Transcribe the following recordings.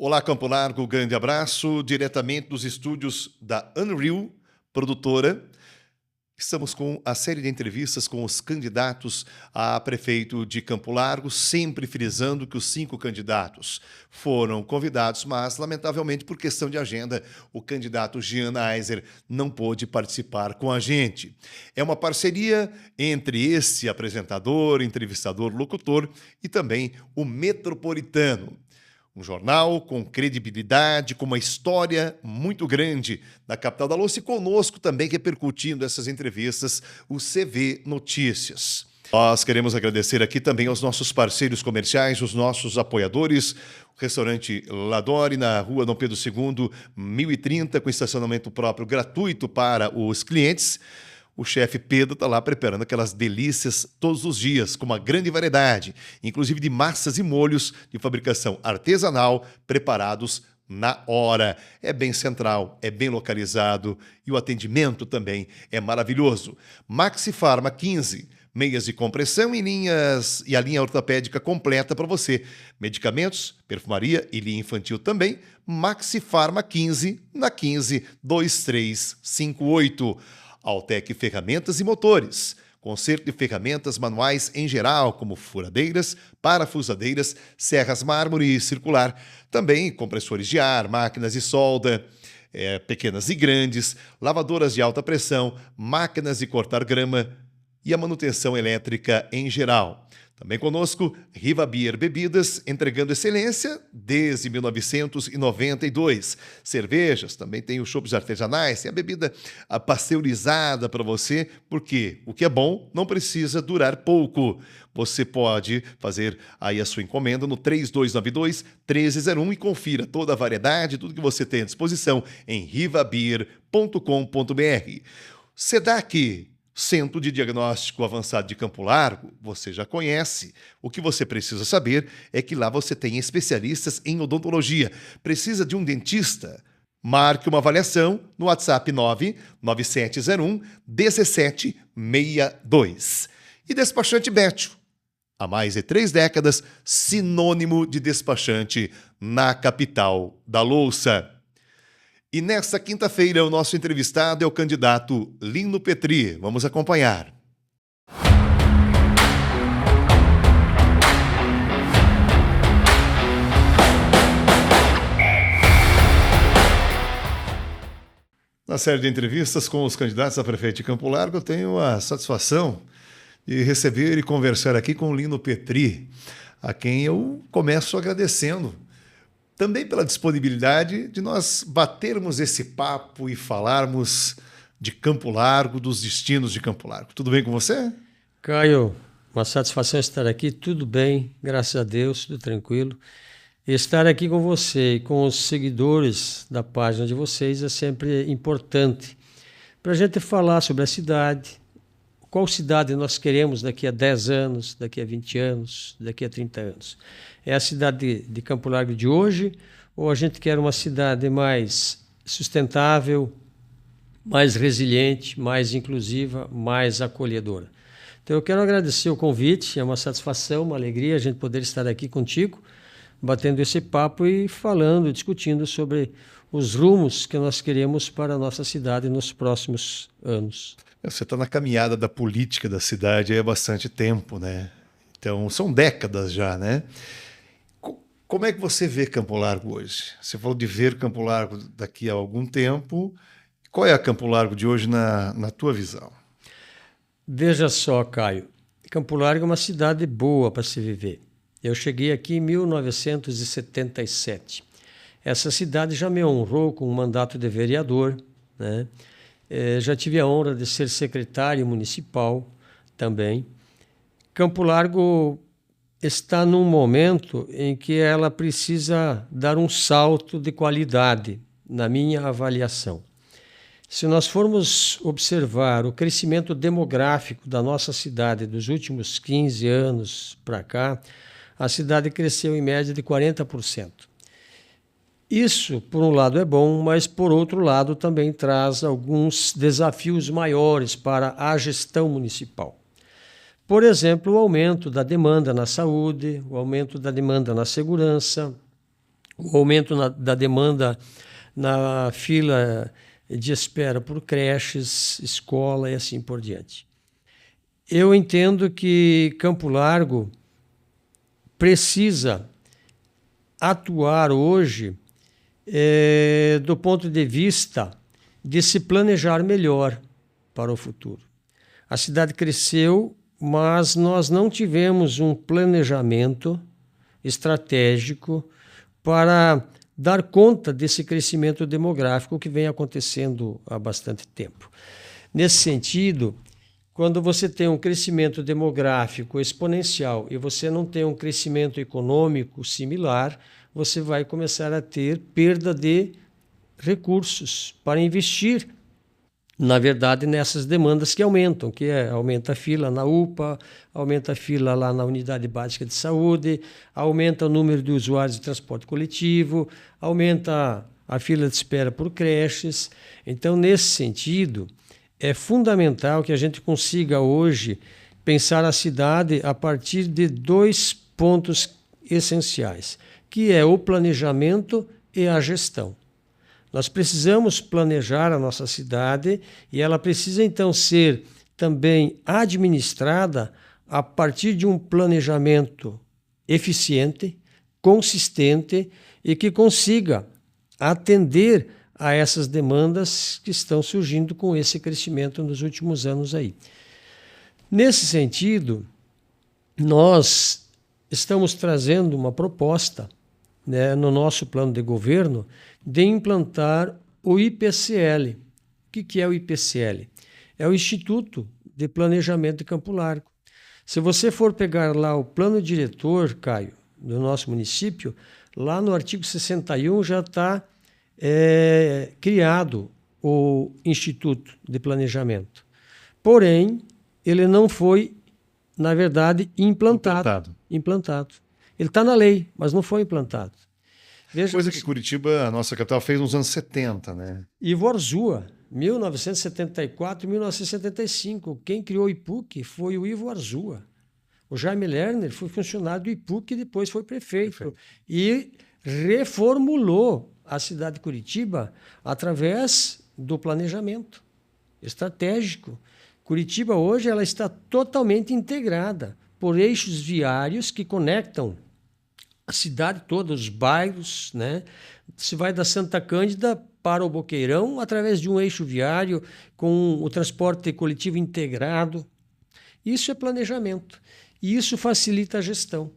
Olá, Campo Largo, grande abraço, diretamente dos estúdios da Unreal, produtora. Estamos com a série de entrevistas com os candidatos a prefeito de Campo Largo, sempre frisando que os 5 candidatos foram convidados, mas, lamentavelmente, por questão de agenda, o candidato Jean Aiser não pôde participar com a gente. É uma parceria entre esse apresentador, entrevistador, locutor e também o Metropolitano. Um jornal com credibilidade, com uma história muito grande da capital da louça e conosco também repercutindo essas entrevistas, o CV Notícias. Nós queremos agradecer aqui também aos nossos parceiros comerciais, os nossos apoiadores, o restaurante Ladori, na rua Dom Pedro II, 1030, com estacionamento próprio gratuito para os clientes. O chefe Pedro está lá preparando aquelas delícias todos os dias, com uma grande variedade, inclusive de massas e molhos de fabricação artesanal, preparados na hora. É bem central, é bem localizado e o atendimento também é maravilhoso. Maxi Farma 15, meias de compressão e a linha ortopédica completa para você. Medicamentos, perfumaria e linha infantil também. Maxi Farma 15, na 152358. Altec Ferramentas e Motores. Conserto de ferramentas manuais em geral, como furadeiras, parafusadeiras, serras mármore e circular. Também compressores de ar, máquinas de solda, pequenas e grandes, lavadoras de alta pressão, máquinas de cortar grama e a manutenção elétrica em geral. Também conosco, Riva Beer Bebidas, entregando excelência desde 1992. Cervejas, também tem os chopps artesanais, tem a bebida pasteurizada para você, porque o que é bom não precisa durar pouco. Você pode fazer aí a sua encomenda no 3292-1301 e confira toda a variedade, tudo que você tem à disposição em rivabeer.com.br. SEDAC, Centro de Diagnóstico Avançado de Campo Largo, você já conhece. O que você precisa saber é que lá você tem especialistas em odontologia. Precisa de um dentista? Marque uma avaliação no WhatsApp 99701-1762. E Despachante Bétio, há mais de 3 décadas, sinônimo de despachante na capital da louça. E nesta quinta-feira, o nosso entrevistado é o candidato Lino Petri. Vamos acompanhar. Na série de entrevistas com os candidatos a prefeito de Campo Largo, eu tenho a satisfação de receber e conversar aqui com o Lino Petri, a quem eu começo agradecendo. Também pela disponibilidade de nós batermos esse papo e falarmos de Campo Largo, dos destinos de Campo Largo. Tudo bem com você? Caio, uma satisfação estar aqui, tudo bem, graças a Deus, tudo tranquilo. Estar aqui com você e com os seguidores da página de vocês é sempre importante para a gente falar sobre a cidade, qual cidade nós queremos daqui a 10 anos, daqui a 20 anos, daqui a 30 anos. É a cidade de Campo Largo de hoje ou a gente quer uma cidade mais sustentável, mais resiliente, mais inclusiva, mais acolhedora? Então eu quero agradecer o convite, é uma satisfação, uma alegria a gente poder estar aqui contigo, batendo esse papo e falando, discutindo sobre os rumos que nós queremos para a nossa cidade nos próximos anos. Você está na caminhada da política da cidade há bastante tempo, né? Então são décadas já, né? Como é que você vê Campo Largo hoje? Você falou de ver Campo Largo daqui a algum tempo. Qual é a Campo Largo de hoje na tua visão? Veja só, Caio. Campo Largo é uma cidade boa para se viver. Eu cheguei aqui em 1977. Essa cidade já me honrou com um mandato de vereador, né? Já tive a honra de ser secretário municipal também. Campo Largo está num momento em que ela precisa dar um salto de qualidade, na minha avaliação. Se nós formos observar o crescimento demográfico da nossa cidade dos últimos 15 anos para cá, a cidade cresceu em média de 40%. Isso, por um lado, é bom, mas, por outro lado, também traz alguns desafios maiores para a gestão municipal. Por exemplo, o aumento da demanda na saúde, o aumento da demanda na segurança, o aumento da demanda na fila de espera por creches, escola e assim por diante. Eu entendo que Campo Largo precisa atuar hoje do ponto de vista de se planejar melhor para o futuro. A cidade cresceu, mas nós não tivemos um planejamento estratégico para dar conta desse crescimento demográfico que vem acontecendo há bastante tempo. Nesse sentido, quando você tem um crescimento demográfico exponencial e você não tem um crescimento econômico similar, você vai começar a ter perda de recursos para investir, na verdade, nessas demandas que aumentam, aumenta a fila na UPA, aumenta a fila lá na Unidade Básica de Saúde, aumenta o número de usuários de transporte coletivo, aumenta a fila de espera por creches. Então, nesse sentido, é fundamental que a gente consiga hoje pensar a cidade a partir de 2 pontos essenciais, que é o planejamento e a gestão. Nós precisamos planejar a nossa cidade e ela precisa, então, ser também administrada a partir de um planejamento eficiente, consistente e que consiga atender a essas demandas que estão surgindo com esse crescimento nos últimos anos aí. Nesse sentido, nós estamos trazendo uma proposta, né, no nosso plano de governo de implantar o IPCL. O que é o IPCL? É o Instituto de Planejamento de Campo Largo. Se você for pegar lá o plano diretor, Caio, do nosso município, lá no artigo 61 já está criado o Instituto de Planejamento. Porém, ele não foi, na verdade, implantado. Ele está na lei, mas não foi implantado. Veja coisa que Curitiba, a nossa capital, fez nos anos 70, né? Ivo Arzua, 1974 e 1975. Quem criou o IPUC foi o Ivo Arzua. O Jaime Lerner foi funcionário do IPUC e depois foi prefeito. E reformulou a cidade de Curitiba através do planejamento estratégico. Curitiba hoje ela está totalmente integrada por eixos viários que conectam a cidade toda, os bairros, né? Se vai da Santa Cândida para o Boqueirão através de um eixo viário com o transporte coletivo integrado. Isso é planejamento e isso facilita a gestão.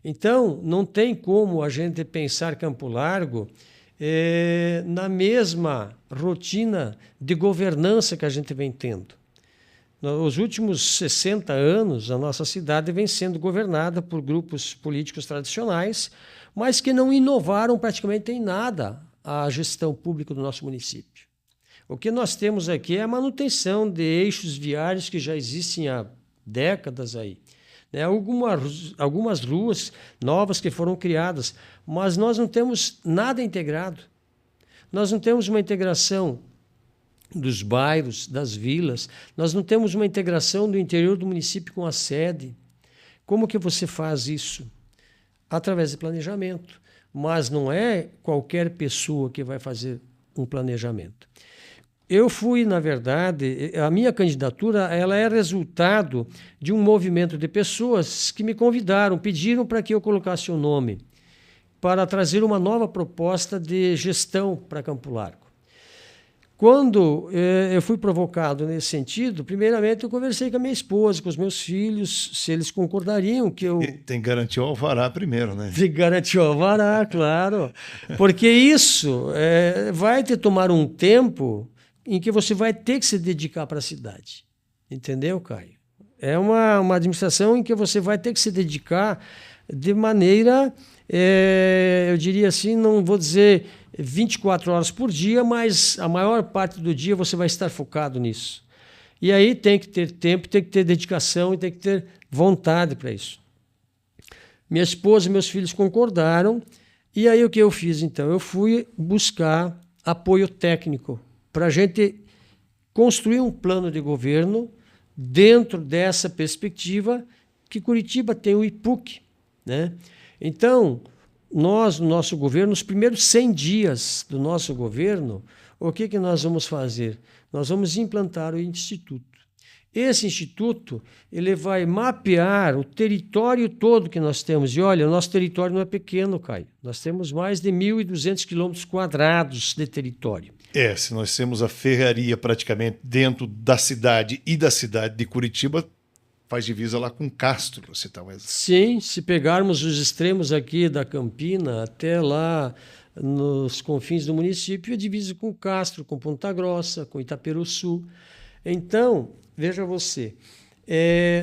Então, não tem como a gente pensar Campo Largo na mesma rotina de governança que a gente vem tendo. Nos últimos 60 anos, a nossa cidade vem sendo governada por grupos políticos tradicionais, mas que não inovaram praticamente em nada a gestão pública do nosso município. O que nós temos aqui é a manutenção de eixos viários que já existem há décadas aí. Algumas ruas novas que foram criadas, mas nós não temos nada integrado. Nós não temos uma integração dos bairros, das vilas, nós não temos uma integração do interior do município com a sede. Como que você faz isso? Através de planejamento. Mas não é qualquer pessoa que vai fazer um planejamento. Eu fui, na verdade, a minha candidatura ela é resultado de um movimento de pessoas que me convidaram, pediram para que eu colocasse o nome para trazer uma nova proposta de gestão para Campo Largo. Quando eu fui provocado nesse sentido, primeiramente eu conversei com a minha esposa, com os meus filhos, se eles concordariam que eu... Tem que garantir o alvará primeiro, né? Tem que garantir o alvará, claro. Porque isso vai te tomar um tempo em que você vai ter que se dedicar para a cidade. Entendeu, Caio? É uma administração em que você vai ter que se dedicar de maneira, eu diria assim, não vou dizer 24 horas por dia, mas a maior parte do dia você vai estar focado nisso. E aí tem que ter tempo, tem que ter dedicação e tem que ter vontade para isso. Minha esposa e meus filhos concordaram, e aí o que eu fiz então? Eu fui buscar apoio técnico para a gente construir um plano de governo dentro dessa perspectiva que Curitiba tem o IPUC, né? Então, nós, no nosso governo, nos primeiros 100 dias do nosso governo, o que nós vamos fazer? Nós vamos implantar o Instituto. Esse instituto, ele vai mapear o território todo que nós temos. E olha, o nosso território não é pequeno, Caio. Nós temos mais de 1.200 quilômetros quadrados de território. Se nós temos a ferraria praticamente dentro da cidade e da cidade de Curitiba, faz divisa lá com Castro, você tá mais... Sim, se pegarmos os extremos aqui da Campina até lá nos confins do município, é divisa com Castro, com Ponta Grossa, com Itaperuçu. Então, veja você,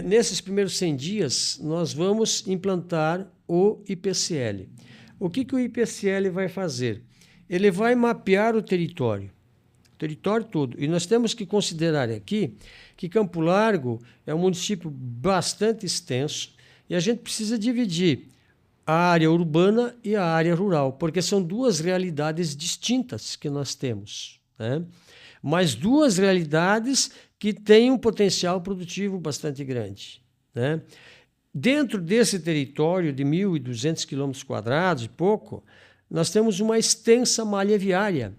nesses primeiros 100 dias, nós vamos implantar o IPCL. O que o IPCL vai fazer? Ele vai mapear o território todo. E nós temos que considerar aqui que Campo Largo é um município bastante extenso e a gente precisa dividir a área urbana e a área rural, porque são duas realidades distintas que nós temos, né? Mas duas realidades que têm um potencial produtivo bastante grande, né? Dentro desse território de 1.200 quilômetros quadrados e pouco, nós temos uma extensa malha viária,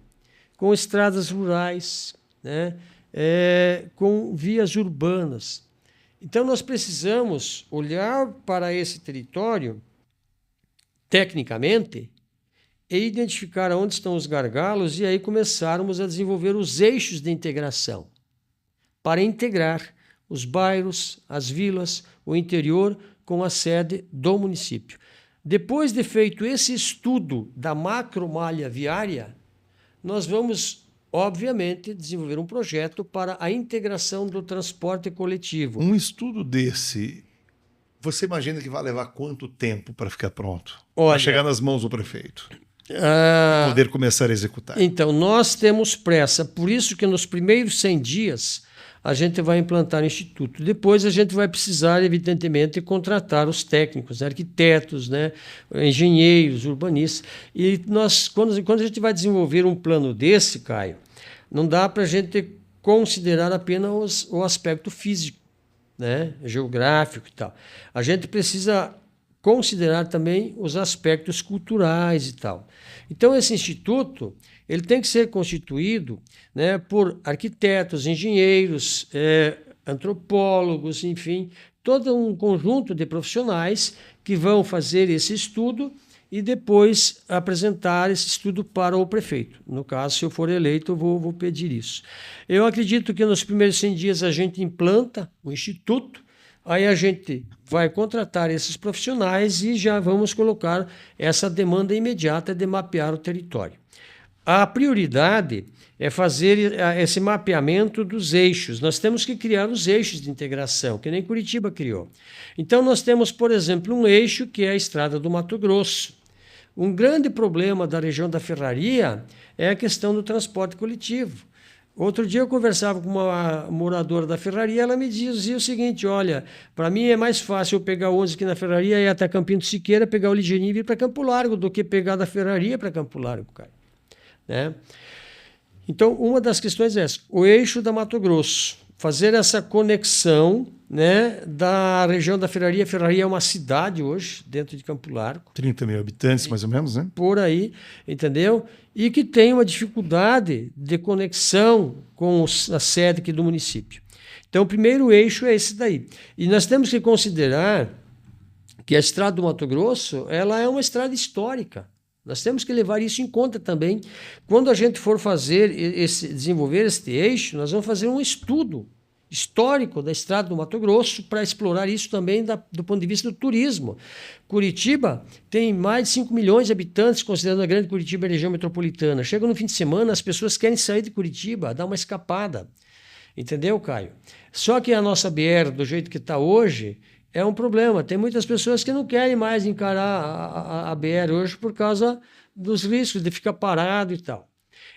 com estradas rurais, né? Com vias urbanas. Então, nós precisamos olhar para esse território tecnicamente e identificar onde estão os gargalos e aí começarmos a desenvolver os eixos de integração para integrar os bairros, as vilas, o interior com a sede do município. Depois de feito esse estudo da macromalha viária, nós vamos, obviamente, desenvolver um projeto para a integração do transporte coletivo. Um estudo desse, você imagina que vai levar quanto tempo para ficar pronto? Para chegar nas mãos do prefeito? Poder começar a executar. Então, nós temos pressa. Por isso que nos primeiros 100 dias a gente vai implantar o Instituto. Depois a gente vai precisar, evidentemente, contratar os técnicos, arquitetos, né, engenheiros, urbanistas. E nós, quando a gente vai desenvolver um plano desse, Caio, não dá para a gente considerar apenas o aspecto físico, né, geográfico e tal. A gente precisa considerar também os aspectos culturais e tal. Então, esse instituto ele tem que ser constituído, né, por arquitetos, engenheiros, antropólogos, enfim, todo um conjunto de profissionais que vão fazer esse estudo e depois apresentar esse estudo para o prefeito. No caso, se eu for eleito, eu vou pedir isso. Eu acredito que nos primeiros 100 dias a gente implanta o instituto, aí a gente vai contratar esses profissionais e já vamos colocar essa demanda imediata de mapear o território. A prioridade é fazer esse mapeamento dos eixos. Nós temos que criar os eixos de integração, que nem Curitiba criou. Então, nós temos, por exemplo, um eixo que é a Estrada do Mato Grosso. Um grande problema da região da Ferraria é a questão do transporte coletivo. Outro dia eu conversava com uma moradora da Ferraria, ela me dizia o seguinte: olha, para mim é mais fácil eu pegar o ônibus aqui na Ferraria e ir até Campinho do Siqueira, pegar o ligeirinho e vir para Campo Largo, do que pegar da Ferraria para Campo Largo, cara. Né? Então, uma das questões é essa, o eixo da Mato Grosso, fazer essa conexão, né, da região da Ferraria. A Ferraria é uma cidade hoje, dentro de Campo Largo. 30 mil habitantes, mais ou menos, né? Por aí, entendeu? E que tem uma dificuldade de conexão com a sede aqui do município. Então, o primeiro eixo é esse daí. E nós temos que considerar que a Estrada do Mato Grosso ela é uma estrada histórica. Nós temos que levar isso em conta também. Quando a gente for desenvolver este eixo, nós vamos fazer um estudo histórico da Estrada do Mato Grosso para explorar isso também do ponto de vista do turismo. Curitiba tem mais de 5 milhões de habitantes, considerando a grande Curitiba e a região metropolitana. Chega no fim de semana, as pessoas querem sair de Curitiba, dar uma escapada. Entendeu, Caio? Só que a nossa BR, do jeito que está hoje, é um problema. Tem muitas pessoas que não querem mais encarar a BR hoje por causa dos riscos de ficar parado e tal.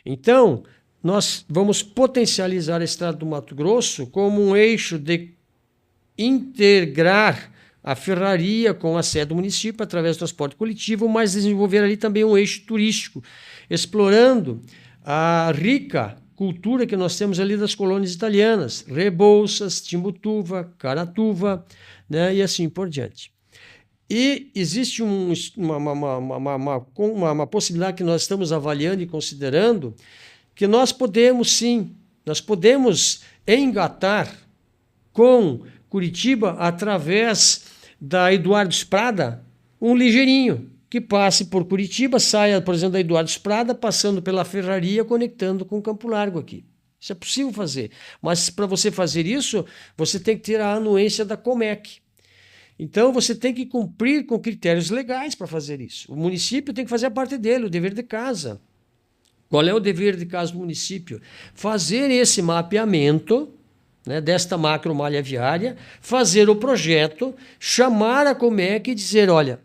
Então, nós vamos potencializar a Estrada do Mato Grosso como um eixo de integrar a ferraria com a sede do município através do transporte coletivo, mas desenvolver ali também um eixo turístico, explorando a rica cultura que nós temos ali das colônias italianas, Rebouças, Timbutuva, Caratuva, né, e assim por diante. E existe uma possibilidade que nós estamos avaliando e considerando, que nós podemos sim, nós podemos engatar com Curitiba, através da Eduardo Prada, um ligeirinho que passe por Curitiba, saia, por exemplo, da Eduardo Prada, passando pela Ferraria, conectando com Campo Largo aqui. Isso é possível fazer, mas para você fazer isso, você tem que ter a anuência da Comec. Então, você tem que cumprir com critérios legais para fazer isso. O município tem que fazer a parte dele, o dever de casa. Qual é o dever de casa do município? Fazer esse mapeamento, né, desta macro malha viária, fazer o projeto, chamar a Comec e dizer, olha,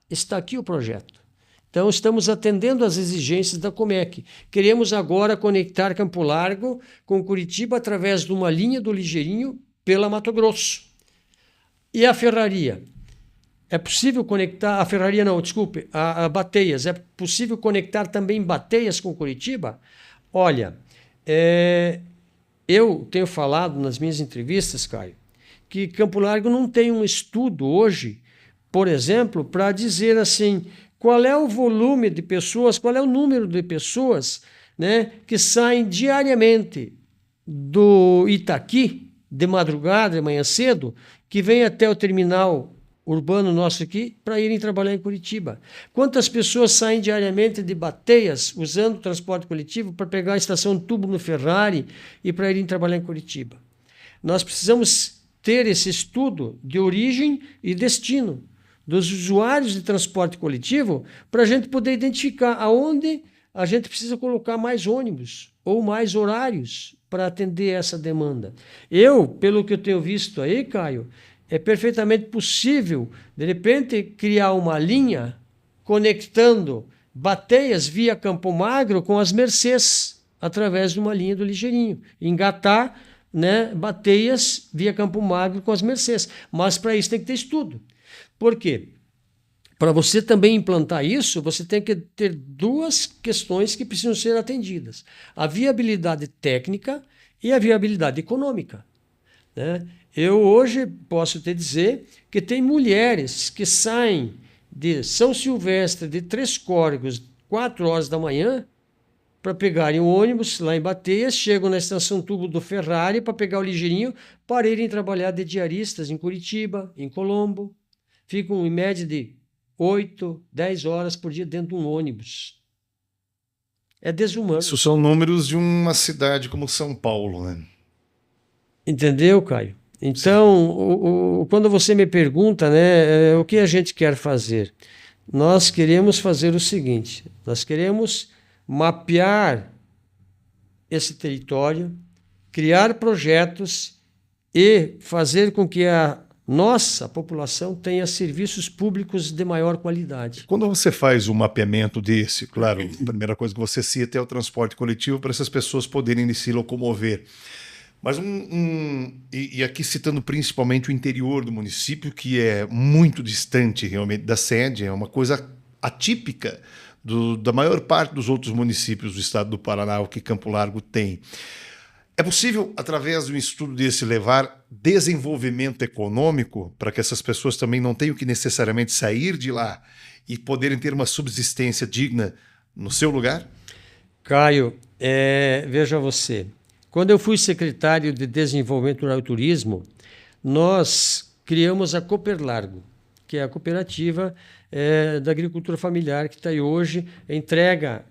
está aqui o projeto. Então, estamos atendendo às exigências da Comec. Queremos agora conectar Campo Largo com Curitiba através de uma linha do Ligeirinho pela Mato Grosso. E a Ferraria? É possível conectar... A Ferraria não, desculpe, a Bateias. É possível conectar também Bateias com Curitiba? Olha, eu tenho falado nas minhas entrevistas, Caio, que Campo Largo não tem um estudo hoje, por exemplo, para dizer assim, qual é o volume de pessoas, qual é o número de pessoas, né, que saem diariamente do Itaqui, de madrugada, de manhã cedo, que vem até o terminal urbano nosso aqui para irem trabalhar em Curitiba. Quantas pessoas saem diariamente de Bateias usando o transporte coletivo para pegar a estação Tubo no Ferrari e para irem trabalhar em Curitiba? Nós precisamos ter esse estudo de origem e destino dos usuários de transporte coletivo para a gente poder identificar aonde a gente precisa colocar mais ônibus ou mais horários para atender essa demanda. Pelo que eu tenho visto aí, Caio, é perfeitamente possível, de repente, criar uma linha conectando Bateias via Campo Magro com as Mercês, através de uma linha do Ligeirinho. Engatar, né, Bateias via Campo Magro com as Mercês. Mas para isso tem que ter estudo. Por quê? Para você também implantar isso, você tem que ter duas questões que precisam ser atendidas. A viabilidade técnica e a viabilidade econômica, né? Eu hoje posso te dizer que tem mulheres que saem de São Silvestre, de Três Córregos, 4 horas da manhã, para pegarem o ônibus lá em Bateias, chegam na estação Tubo do Ferrari para pegar o Ligeirinho, para irem trabalhar de diaristas em Curitiba, em Colombo. Ficam em média de 8, 10 horas por dia dentro de um ônibus. É desumano. Isso são números de uma cidade como São Paulo, né? Entendeu, Caio? Então, quando você me pergunta, né, o que a gente quer fazer? Nós queremos fazer o seguinte, nós queremos mapear esse território, criar projetos e fazer com que a nossa população tenha serviços públicos de maior qualidade. Quando você faz um mapeamento desse, claro, a primeira coisa que você cita é o transporte coletivo para essas pessoas poderem se locomover. Mas e aqui citando principalmente o interior do município, que é muito distante realmente da sede, é uma coisa atípica da maior parte dos outros municípios do estado do Paraná, o que Campo Largo tem. É possível, através de um estudo desse, levar desenvolvimento econômico para que essas pessoas também não tenham que necessariamente sair de lá e poderem ter uma subsistência digna no seu lugar? Caio, veja você, quando eu fui secretário de Desenvolvimento Rural e Turismo, nós criamos a Cooper Largo, que é a cooperativa da agricultura familiar, que está aí hoje, entrega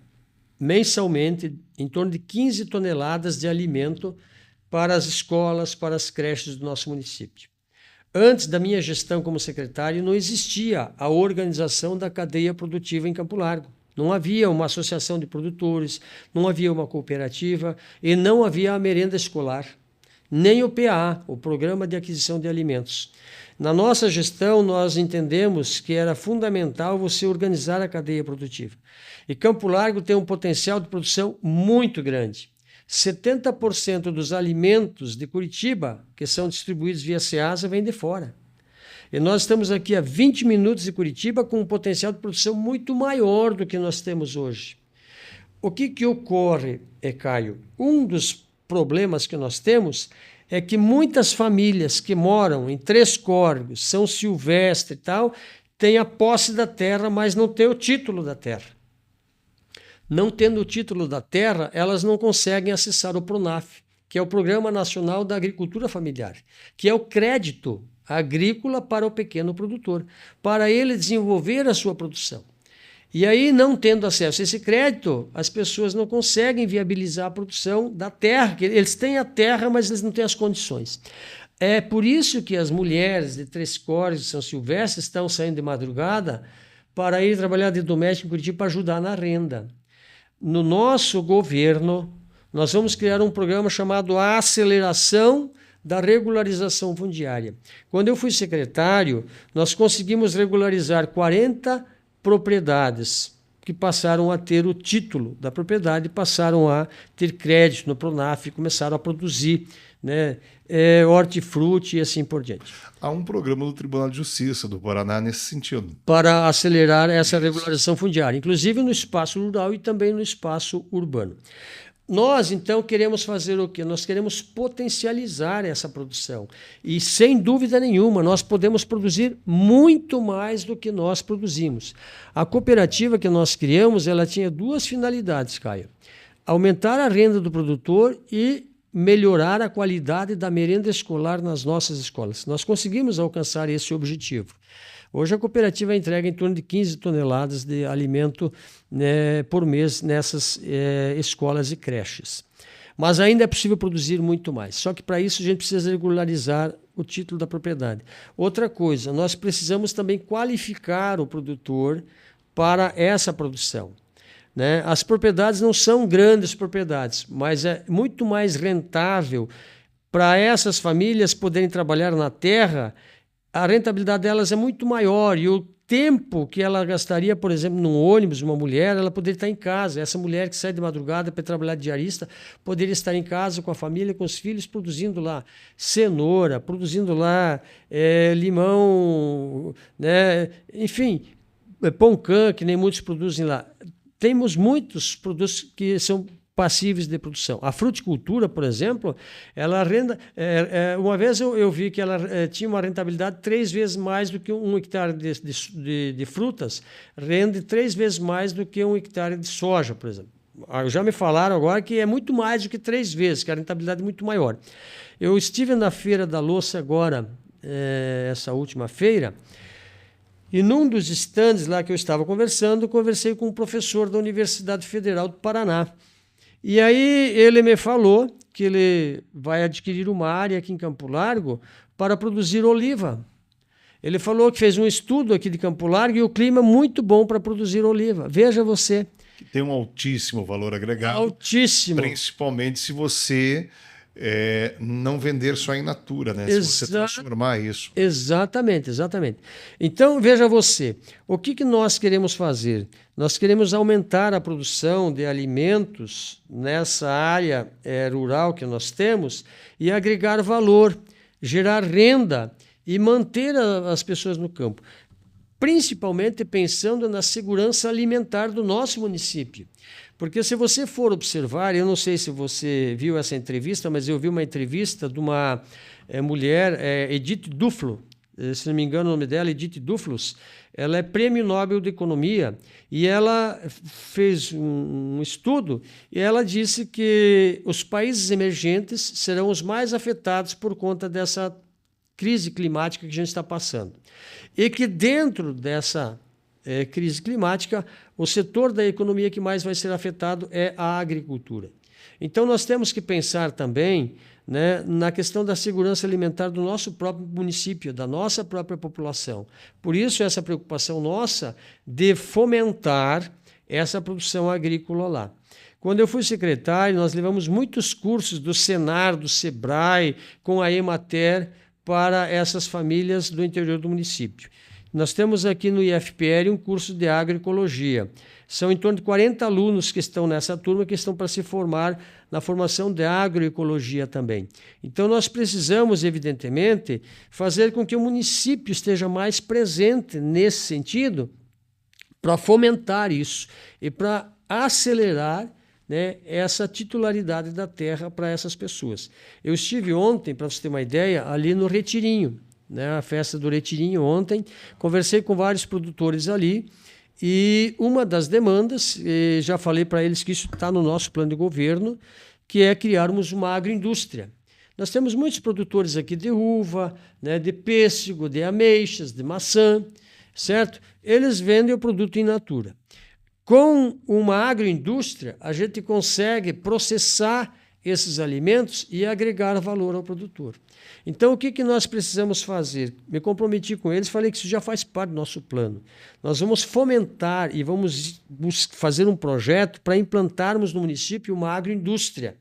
mensalmente em torno de 15 toneladas de alimento para as escolas, para as creches do nosso município. Antes da minha gestão como secretário, não existia a organização da cadeia produtiva em Campo Largo. Não havia uma associação de produtores, não havia uma cooperativa e não havia a merenda escolar, nem o PA, o Programa de Aquisição de Alimentos. Na nossa gestão, nós entendemos que era fundamental você organizar a cadeia produtiva. E Campo Largo tem um potencial de produção muito grande. 70% dos alimentos de Curitiba, que são distribuídos via SEASA, vêm de fora. E nós estamos aqui a 20 minutos de Curitiba com um potencial de produção muito maior do que nós temos hoje. O que ocorre, Caio? Um dos problemas que nós temos é que muitas famílias que moram em Três Córregos, São Silvestre e tal, têm a posse da terra, mas não têm o título da terra. Não tendo o título da terra, elas não conseguem acessar o PRONAF, que é o Programa Nacional da Agricultura Familiar, que é o crédito agrícola para o pequeno produtor, para ele desenvolver a sua produção. E aí, não tendo acesso a esse crédito, as pessoas não conseguem viabilizar a produção da terra. Eles têm a terra, mas eles não têm as condições. É por isso que as mulheres de Três Cores e São Silvestre estão saindo de madrugada para ir trabalhar de doméstico em Curitiba para ajudar na renda. No nosso governo, nós vamos criar um programa chamado Aceleração da Regularização Fundiária. Quando eu fui secretário, nós conseguimos regularizar 40 propriedades que passaram a ter o título da propriedade, passaram a ter crédito no PRONAF, começaram a produzir, né, hortifruti e assim por diante. Há um programa do Tribunal de Justiça do Paraná nesse sentido. Para acelerar essa regularização fundiária, inclusive no espaço rural e também no espaço urbano. Nós, então, queremos fazer o quê? Nós queremos potencializar essa produção. E, sem dúvida nenhuma, nós podemos produzir muito mais do que nós produzimos. A cooperativa que nós criamos, ela tinha duas finalidades, Caio. Aumentar a renda do produtor e melhorar a qualidade da merenda escolar nas nossas escolas. Nós conseguimos alcançar esse objetivo. Hoje a cooperativa entrega em torno de 15 toneladas de alimento, né, por mês nessas escolas e creches. Mas ainda é possível produzir muito mais. Só que para isso a gente precisa regularizar o título da propriedade. Outra coisa, nós precisamos também qualificar o produtor para essa produção. Né? As propriedades não são grandes propriedades, mas é muito mais rentável para essas famílias poderem trabalhar na terra. A rentabilidade delas é muito maior e o tempo que ela gastaria, por exemplo, num ônibus, uma mulher, ela poderia estar em casa. Essa mulher que sai de madrugada para trabalhar de diarista poderia estar em casa com a família, com os filhos, produzindo lá cenoura, produzindo lá limão, né? Enfim, pão-cã, que nem muitos produzem lá. Temos muitos produtos que são passíveis de produção. A fruticultura, por exemplo, ela renda... uma vez eu vi que ela tinha uma rentabilidade 3 vezes mais do que 1 hectare de frutas, rende 3 vezes mais do que 1 hectare de soja, por exemplo. Já me falaram agora que é muito mais do que 3 vezes, que a rentabilidade é muito maior. Eu estive na Feira da Louça agora, essa última feira, e num dos estandes lá que eu estava conversando, conversei com um professor da Universidade Federal do Paraná. E aí ele me falou que ele vai adquirir uma área aqui em Campo Largo para produzir oliva. Ele falou que fez um estudo aqui de Campo Largo e o clima é muito bom para produzir oliva. Veja você. Que tem um altíssimo valor agregado. Altíssimo. Principalmente se você não vender só em natura, né? Se você transformar isso. Exatamente, exatamente. Então, veja você, o que nós queremos fazer? Nós queremos aumentar a produção de alimentos nessa área rural que nós temos e agregar valor, gerar renda e manter as pessoas no campo, principalmente pensando na segurança alimentar do nosso município. Porque se você for observar, eu não sei se você viu essa entrevista, mas eu vi uma entrevista de uma mulher, Edith Duflo, se não me engano o nome dela, Edith Duflos. Ela é Prêmio Nobel de Economia e ela fez um estudo e ela disse que os países emergentes serão os mais afetados por conta dessa crise climática que a gente está passando. E que dentro dessa crise climática, o setor da economia que mais vai ser afetado é a agricultura. Então, nós temos que pensar também, né, na questão da segurança alimentar do nosso próprio município, da nossa própria população. Por isso, essa preocupação nossa de fomentar essa produção agrícola lá. Quando eu fui secretário, nós levamos muitos cursos do Senar, do Sebrae, com a Emater, para essas famílias do interior do município. Nós temos aqui no IFPR um curso de agroecologia. São em torno de 40 alunos que estão nessa turma, que estão para se formar na formação de agroecologia também. Então, nós precisamos, evidentemente, fazer com que o município esteja mais presente nesse sentido, para fomentar isso e para acelerar, né, essa titularidade da terra para essas pessoas. Eu estive ontem, para você ter uma ideia, ali no Retirinho, né, a festa do Retirinho ontem, conversei com vários produtores ali, e uma das demandas, já falei para eles que isso está no nosso plano de governo, que é criarmos uma agroindústria. Nós temos muitos produtores aqui de uva, né, de pêssego, de ameixas, de maçã, certo? Eles vendem o produto in natura. Com uma agroindústria, a gente consegue processar esses alimentos e agregar valor ao produtor. Então, o que nós precisamos fazer? Me comprometi com eles, falei que isso já faz parte do nosso plano. Nós vamos fomentar e vamos fazer um projeto para implantarmos no município uma agroindústria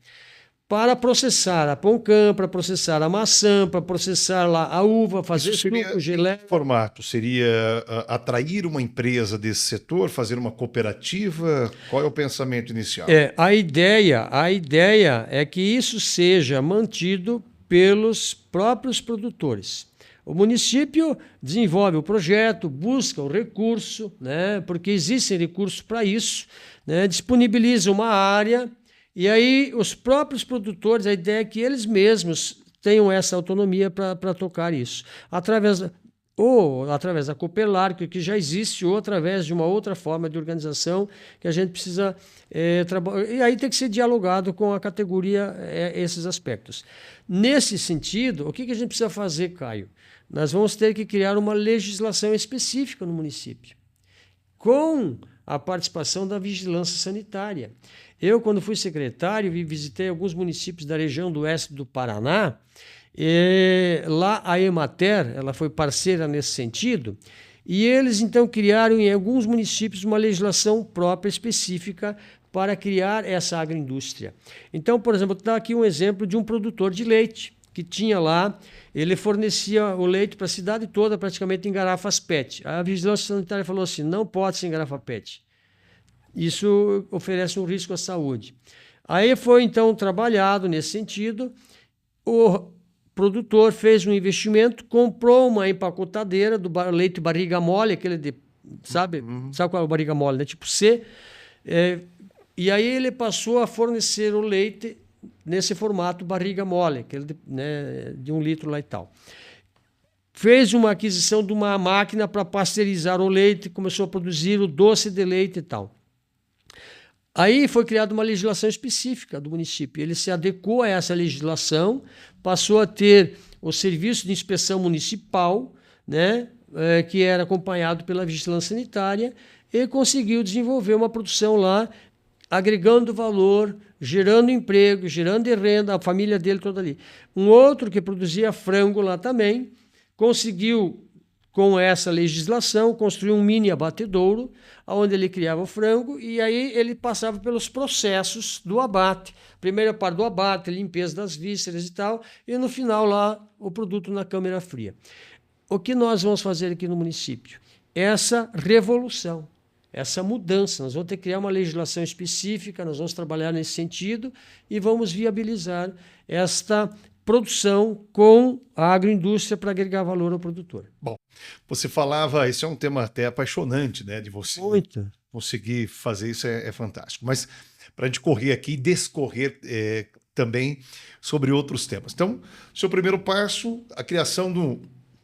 para processar a pão-cã, para processar a maçã, para processar lá a uva, fazer suco, gelé. Em que formato? Seria atrair uma empresa desse setor, fazer uma cooperativa? Qual é o pensamento inicial? A ideia é que isso seja mantido pelos próprios produtores. O município desenvolve o projeto, busca o recurso, né, porque existem recursos para isso, né, disponibiliza uma área. E aí os próprios produtores, a ideia é que eles mesmos tenham essa autonomia para tocar isso. Através da Coopelar, que já existe, ou através de uma outra forma de organização que a gente precisa trabalhar. E aí tem que ser dialogado com a categoria esses aspectos. Nesse sentido, o que a gente precisa fazer, Caio? Nós vamos ter que criar uma legislação específica no município, com a participação da vigilância sanitária. Eu, quando fui secretário, visitei alguns municípios da região do oeste do Paraná, e lá a Emater, ela foi parceira nesse sentido, e eles então criaram em alguns municípios uma legislação própria específica para criar essa agroindústria. Então, por exemplo, vou dar aqui um exemplo de um produtor de leite, que tinha lá, ele fornecia o leite para a cidade toda, praticamente em garrafas PET. A vigilância sanitária falou assim, não pode ser em garrafa PET. Isso oferece um risco à saúde. Aí foi, então, trabalhado nesse sentido. O produtor fez um investimento, comprou uma empacotadeira do leite barriga mole, aquele de, sabe qual é o barriga mole, né? Tipo C. E aí ele passou a fornecer o leite nesse formato barriga mole, aquele de 1 litro lá e tal. Fez uma aquisição de uma máquina para pasteurizar o leite, começou a produzir o doce de leite e tal. Aí foi criada uma legislação específica do município. Ele se adequou a essa legislação, passou a ter o serviço de inspeção municipal, né, que era acompanhado pela vigilância sanitária, e conseguiu desenvolver uma produção lá, agregando valor, gerando emprego, gerando renda, a família dele toda ali. Um outro que produzia frango lá também, conseguiu, com essa legislação, construir um mini abatedouro, onde ele criava o frango, e aí ele passava pelos processos do abate. Primeira parte do abate, limpeza das vísceras e tal, e no final lá o produto na câmara fria. O que nós vamos fazer aqui no município? Essa revolução, essa mudança. Nós vamos ter que criar uma legislação específica, nós vamos trabalhar nesse sentido e vamos viabilizar esta produção com a agroindústria para agregar valor ao produtor. Bom, você falava, esse é um tema até apaixonante, né, de você. Muito. Conseguir fazer isso é fantástico. Mas para a gente correr aqui e descorrer também sobre outros temas. Então, seu primeiro passo, a criação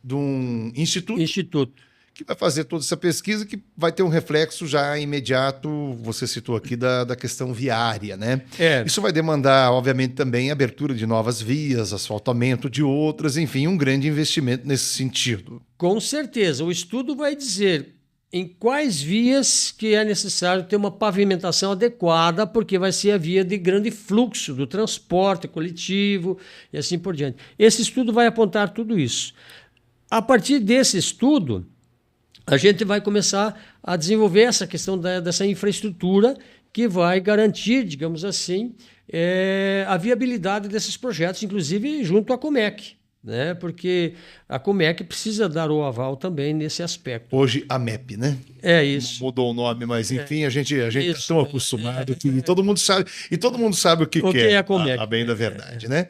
de um instituto que vai fazer toda essa pesquisa, que vai ter um reflexo já imediato, você citou aqui, da questão viária, né? Isso vai demandar, obviamente, também abertura de novas vias, asfaltamento de outras, enfim, um grande investimento nesse sentido. Com certeza. O estudo vai dizer em quais vias que é necessário ter uma pavimentação adequada, porque vai ser a via de grande fluxo do transporte coletivo e assim por diante. Esse estudo vai apontar tudo isso. A partir desse estudo, a gente vai começar a desenvolver essa questão dessa infraestrutura que vai garantir, digamos assim, a viabilidade desses projetos, inclusive junto à Comec, né? Porque a Comec precisa dar o aval também nesse aspecto. Hoje a MEP, né? É isso. Mudou o nome, mas enfim, a gente está tão acostumado que todo mundo sabe o que é a Comec. A bem da verdade, né?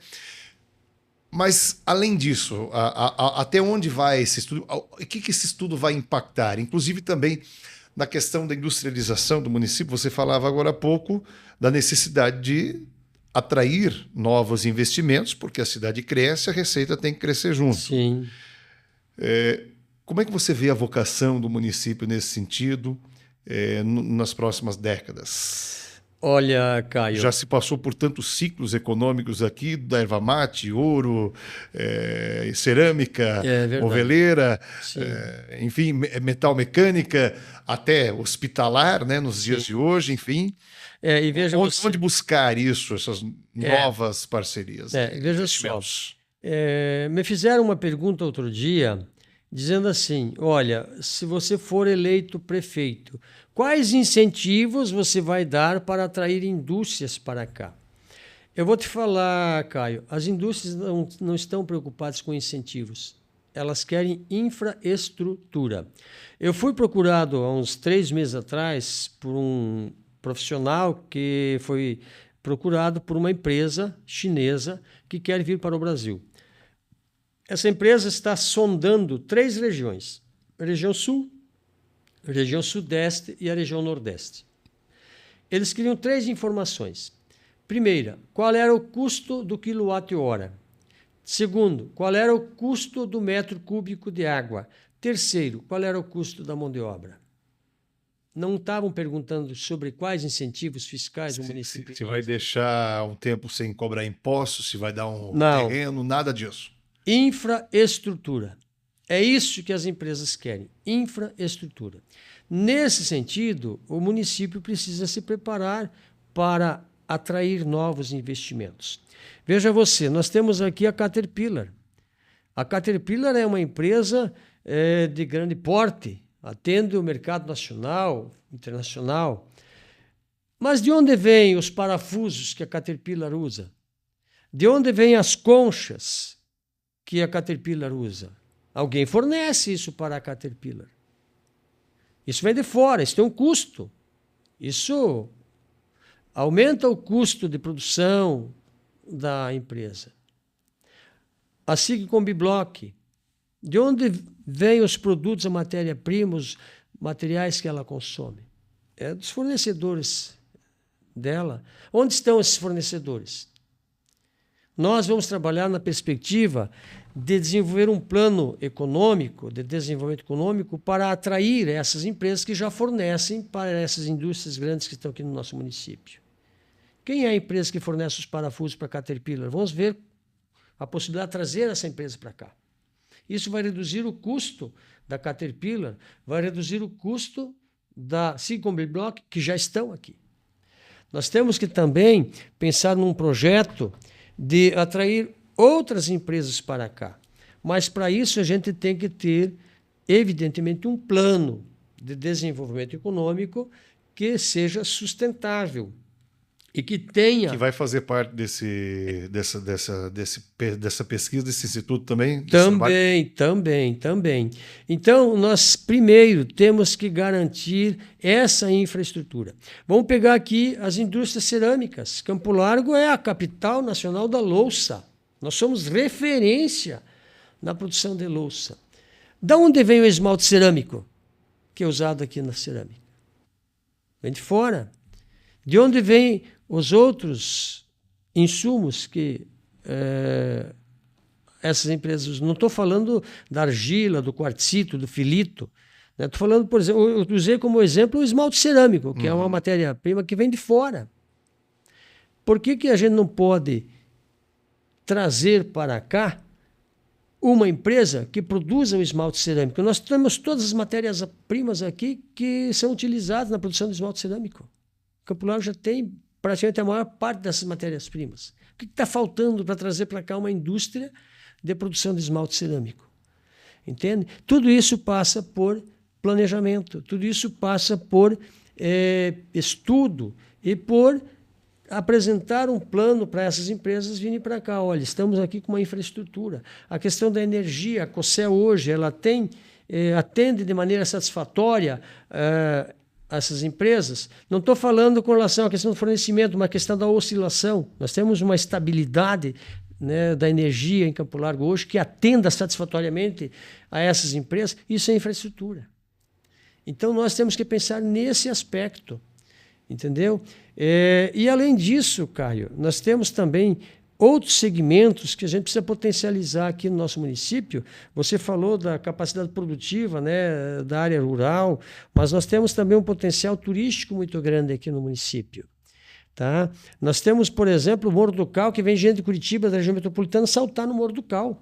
Mas, além disso, até onde vai esse estudo? O que esse estudo vai impactar? Inclusive também na questão da industrialização do município. Você falava agora há pouco da necessidade de atrair novos investimentos, porque a cidade cresce, a receita tem que crescer junto. Sim. Como é que você vê a vocação do município nesse sentido, nas próximas décadas? Olha, Caio. Já se passou por tantos ciclos econômicos aqui, da erva mate, ouro, cerâmica, moveleira, enfim, metal mecânica, até hospitalar, né, nos dias de hoje, enfim. E veja onde buscar isso, essas novas parcerias? Veja só. Me fizeram uma pergunta outro dia, dizendo assim: olha, se você for eleito prefeito, quais incentivos você vai dar para atrair indústrias para cá? Eu vou te falar, Caio, as indústrias não estão preocupadas com incentivos. Elas querem infraestrutura. Eu fui procurado há uns 3 meses atrás por um profissional que foi procurado por uma empresa chinesa que quer vir para o Brasil. Essa empresa está sondando 3 regiões: a região sul, a região sudeste e a região nordeste. Eles queriam 3 informações. Primeira, qual era o custo do quilowatt-hora? Segundo, qual era o custo do metro cúbico de água? Terceiro, qual era o custo da mão de obra? Não estavam perguntando sobre quais incentivos fiscais o município... Se vai deixar um tempo sem cobrar impostos, se vai dar um terreno, nada disso. Infraestrutura. É isso que as empresas querem, infraestrutura. Nesse sentido, o município precisa se preparar para atrair novos investimentos. Veja você, nós temos aqui a Caterpillar. A Caterpillar é uma empresa de grande porte, atende o mercado nacional, internacional. Mas de onde vêm os parafusos que a Caterpillar usa? De onde vêm as conchas que a Caterpillar usa? Alguém fornece isso para a Caterpillar. Isso vem de fora, isso tem um custo. Isso aumenta o custo de produção da empresa. A SIG Combibloc, de onde vêm os produtos, a matéria-prima, os materiais que ela consome? É dos fornecedores dela. Onde estão esses fornecedores? Nós vamos trabalhar na perspectiva de desenvolver um plano econômico, de desenvolvimento econômico, para atrair essas empresas que já fornecem para essas indústrias grandes que estão aqui no nosso município. Quem é a empresa que fornece os parafusos para a Caterpillar? Vamos ver a possibilidade de trazer essa empresa para cá. Isso vai reduzir o custo da Caterpillar, vai reduzir o custo da SIG Combibloc, que já estão aqui. Nós temos que também pensar num projeto de atrair outras empresas para cá. Mas, para isso, a gente tem que ter, evidentemente, um plano de desenvolvimento econômico que seja sustentável e que tenha... Que vai fazer parte dessa pesquisa, desse instituto também? Também. Então, nós primeiro temos que garantir essa infraestrutura. Vamos pegar aqui as indústrias cerâmicas. Campo Largo é a capital nacional da louça. Nós somos referência na produção de louça. Da onde vem o esmalte cerâmico, que é usado aqui na cerâmica? Vem de fora. De onde vem os outros insumos que essas empresas usam? Não estou falando da argila, do quartzito, do filito. Estou falando, por exemplo, eu usei como exemplo o esmalte cerâmico, que é uma matéria-prima que vem de fora. Por que a gente não pode trazer para cá uma empresa que produza o esmalte cerâmico? Nós temos todas as matérias-primas aqui que são utilizadas na produção do esmalte cerâmico. Campo Largo já tem praticamente a maior parte dessas matérias-primas. O que está faltando para trazer para cá uma indústria de produção de esmalte cerâmico? Entende? Tudo isso passa por planejamento, tudo isso passa por estudo e por apresentar um plano para essas empresas virem para cá. Olha, estamos aqui com uma infraestrutura. A questão da energia, a Cocel hoje, ela atende de maneira satisfatória essas empresas. Não estou falando com relação à questão do fornecimento, mas a questão da oscilação. Nós temos uma estabilidade, né, da energia em Campo Largo hoje que atenda satisfatoriamente a essas empresas. Isso é infraestrutura. Então, nós temos que pensar nesse aspecto, entendeu? E, além disso, Caio, nós temos também outros segmentos que a gente precisa potencializar aqui no nosso município. Você falou da capacidade produtiva, né, da área rural, mas nós temos também um potencial turístico muito grande aqui no município. Tá? Nós temos, por exemplo, o Morro do Cal, que vem gente de Curitiba, da região metropolitana, saltar no Morro do Cal.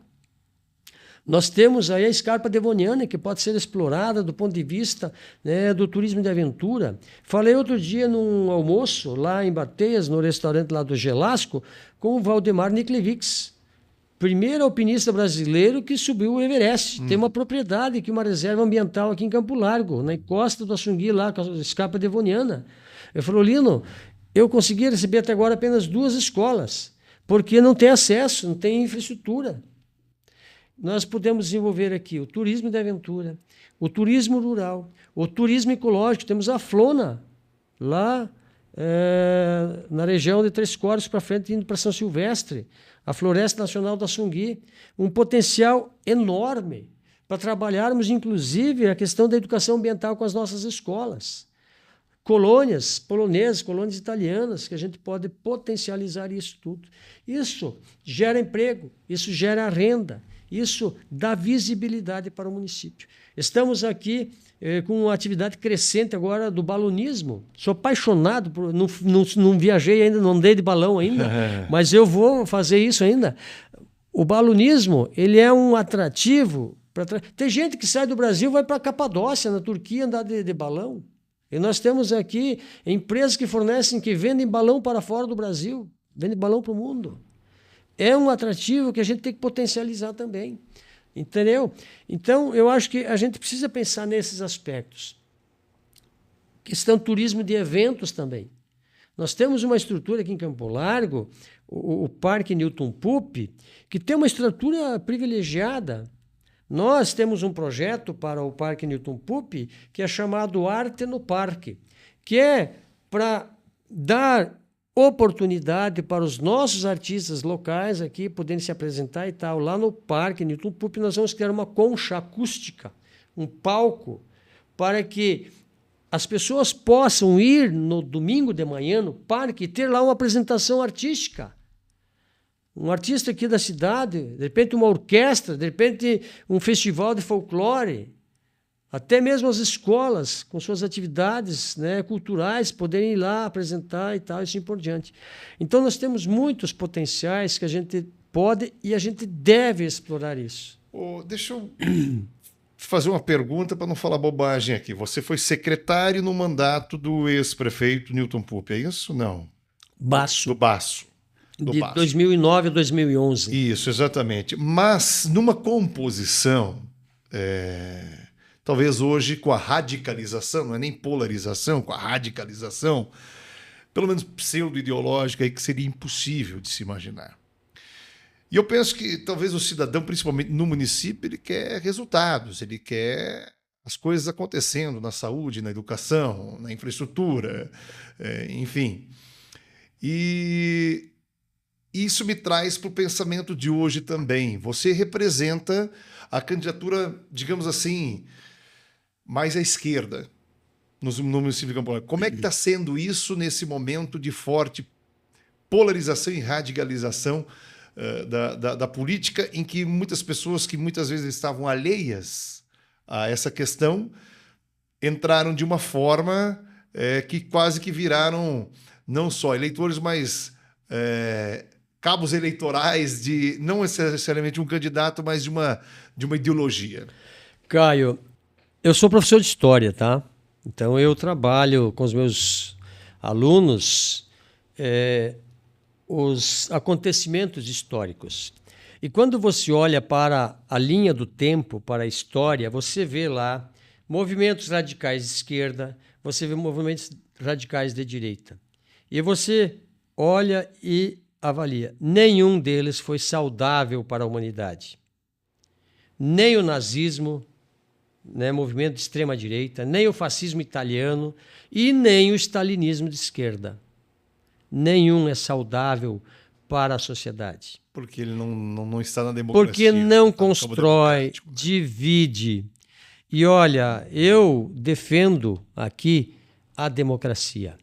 Nós temos aí a Escarpa Devoniana, que pode ser explorada do ponto de vista, né, do turismo de aventura. Falei outro dia num almoço lá em Bateias, no restaurante lá do Gelasco, com o Valdemar Niklevics, primeiro alpinista brasileiro que subiu o Everest. Tem uma propriedade aqui, uma reserva ambiental aqui em Campo Largo, na encosta do Assungui, lá com a Escarpa Devoniana. Eu falei, Lino, eu consegui receber até agora apenas 2 escolas, porque não tem acesso, não tem infraestrutura. Nós podemos desenvolver aqui o turismo de aventura, o turismo rural, o turismo ecológico. Temos a Flona, lá na região de Três Corvos para frente, indo para São Silvestre, a Floresta Nacional do Assungui, um potencial enorme para trabalharmos, inclusive, a questão da educação ambiental com as nossas escolas. Colônias polonesas, colônias italianas, que a gente pode potencializar isso tudo. Isso gera emprego, isso gera renda, isso dá visibilidade para o município. Estamos aqui com uma atividade crescente agora do balonismo. Sou apaixonado, não viajei ainda, não andei de balão ainda, mas eu vou fazer isso ainda. O balonismo, ele é um atrativo. Tem gente que sai do Brasil e vai para a Capadócia, na Turquia, andar de balão. E nós temos aqui empresas que fornecem, que vendem balão para fora do Brasil, vendem balão para o mundo. É um atrativo que a gente tem que potencializar também, entendeu? Então, eu acho que a gente precisa pensar nesses aspectos. Questão do turismo de eventos também. Nós temos uma estrutura aqui em Campo Largo, o Parque Newton Pupp, que tem uma estrutura privilegiada. Nós temos um projeto para o Parque Newton Pupp, que é chamado Arte no Parque, que é para dar oportunidade para os nossos artistas locais aqui poderem se apresentar e tal. Lá no Parque Newton Pupp nós vamos criar uma concha acústica, um palco, para que as pessoas possam ir no domingo de manhã no parque e ter lá uma apresentação artística. Um artista aqui da cidade, de repente uma orquestra, de repente um festival de folclore. Até mesmo as escolas, com suas atividades, né, culturais, poderem ir lá apresentar e tal, e assim por diante. Então, nós temos muitos potenciais que a gente pode e a gente deve explorar isso. Deixa eu fazer uma pergunta para não falar bobagem aqui. Você foi secretário no mandato do ex-prefeito Newton Pupp, é isso? Não. Baço. Do Baço. De 2009 a 2011. Isso, exatamente. Mas, numa composição... Talvez hoje, com a radicalização, não é nem polarização, com a radicalização, pelo menos pseudo-ideológica, aí que seria impossível de se imaginar. E eu penso que talvez o cidadão, principalmente no município, ele quer resultados, ele quer as coisas acontecendo na saúde, na educação, na infraestrutura, enfim. E isso me traz para o pensamento de hoje também. Você representa a candidatura, digamos assim, mais à esquerda no município de Campo Largo. Como é que está sendo isso nesse momento de forte polarização e radicalização da política, em que muitas pessoas que muitas vezes estavam alheias a essa questão entraram de uma forma que quase que viraram não só eleitores, mas cabos eleitorais de não necessariamente um candidato, mas de uma ideologia? Caio, eu sou professor de história, tá? Então eu trabalho com os meus alunos os acontecimentos históricos. E quando você olha para a linha do tempo, para a história, você vê lá movimentos radicais de esquerda, você vê movimentos radicais de direita. E você olha e avalia. Nenhum deles foi saudável para a humanidade. Nem o nazismo, né, movimento de extrema-direita, nem o fascismo italiano e nem o stalinismo de esquerda. Nenhum é saudável para a sociedade. Porque ele não está na democracia. Porque não constrói, divide. E olha, eu defendo aqui a democracia.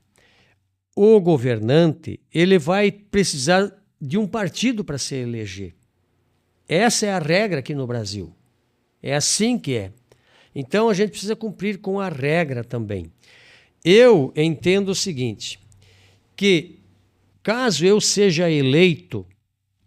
O governante, ele vai precisar de um partido para se eleger. Essa é a regra aqui no Brasil. É assim que é. Então, a gente precisa cumprir com a regra também. Eu entendo o seguinte, que caso eu seja eleito,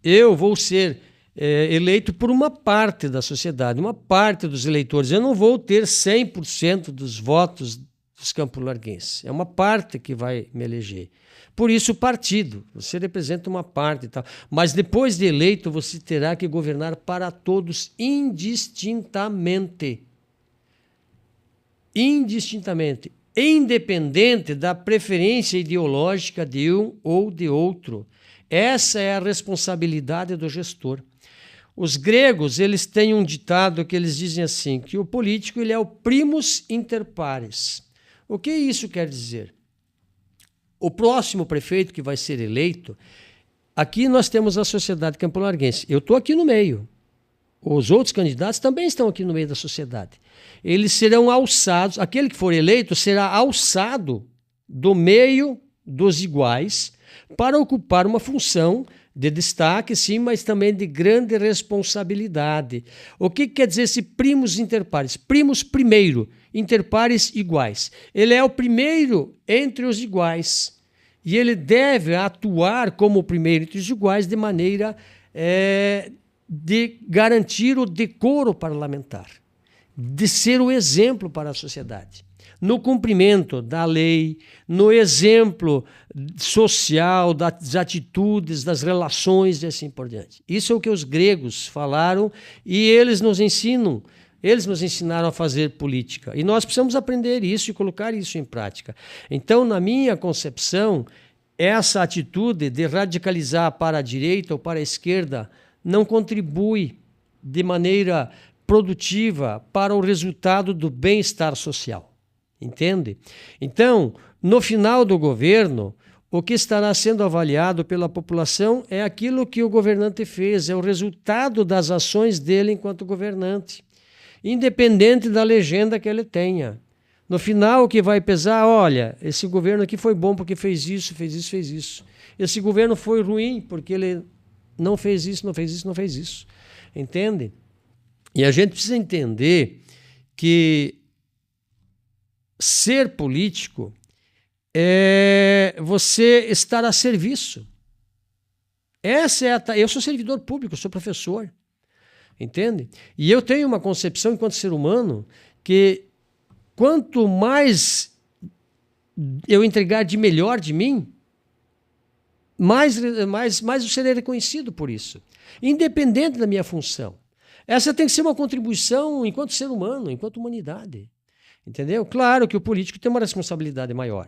eu vou ser eleito por uma parte da sociedade, uma parte dos eleitores. Eu não vou ter 100% dos votos dos campolarguenses. É uma parte que vai me eleger. Por isso, o partido. Você representa uma parte e tal. Mas depois de eleito, você terá que governar para todos indistintamente. Indistintamente. Independente da preferência ideológica de um ou de outro. Essa é a responsabilidade do gestor. Os gregos, eles têm um ditado que eles dizem assim, que o político ele é o primus inter pares. O que isso quer dizer? O próximo prefeito que vai ser eleito, aqui nós temos a sociedade campolarguense. Eu estou aqui no meio. Os outros candidatos também estão aqui no meio da sociedade. Eles serão alçados, aquele que for eleito será alçado do meio dos iguais para ocupar uma função de destaque, sim, mas também de grande responsabilidade. O que quer dizer esse primus inter pares? Primus primeiro, inter pares iguais. Ele é o primeiro entre os iguais. E ele deve atuar como o primeiro entre os iguais de maneira de garantir o decoro parlamentar, de ser o exemplo para a sociedade. No cumprimento da lei, no exemplo social, das atitudes, das relações e assim por diante. Isso é o que os gregos falaram e eles nos ensinam. Eles nos ensinaram a fazer política. E nós precisamos aprender isso e colocar isso em prática. Então, na minha concepção, essa atitude de radicalizar para a direita ou para a esquerda não contribui de maneira produtiva para o resultado do bem-estar social. Entende? Então, no final do governo, o que estará sendo avaliado pela população é aquilo que o governante fez, é o resultado das ações dele enquanto governante, independente da legenda que ele tenha. No final, o que vai pesar, olha, esse governo aqui foi bom porque fez isso, fez isso, fez isso. Esse governo foi ruim porque ele não fez isso, não fez isso, não fez isso. Entende? E a gente precisa entender que ser político é você estar a serviço. Eu sou servidor público, sou professor, entende? E eu tenho uma concepção enquanto ser humano que quanto mais eu entregar de melhor de mim, mais eu serei reconhecido por isso, independente da minha função. Essa tem que ser uma contribuição enquanto ser humano, enquanto humanidade. Entendeu? Claro que o político tem uma responsabilidade maior,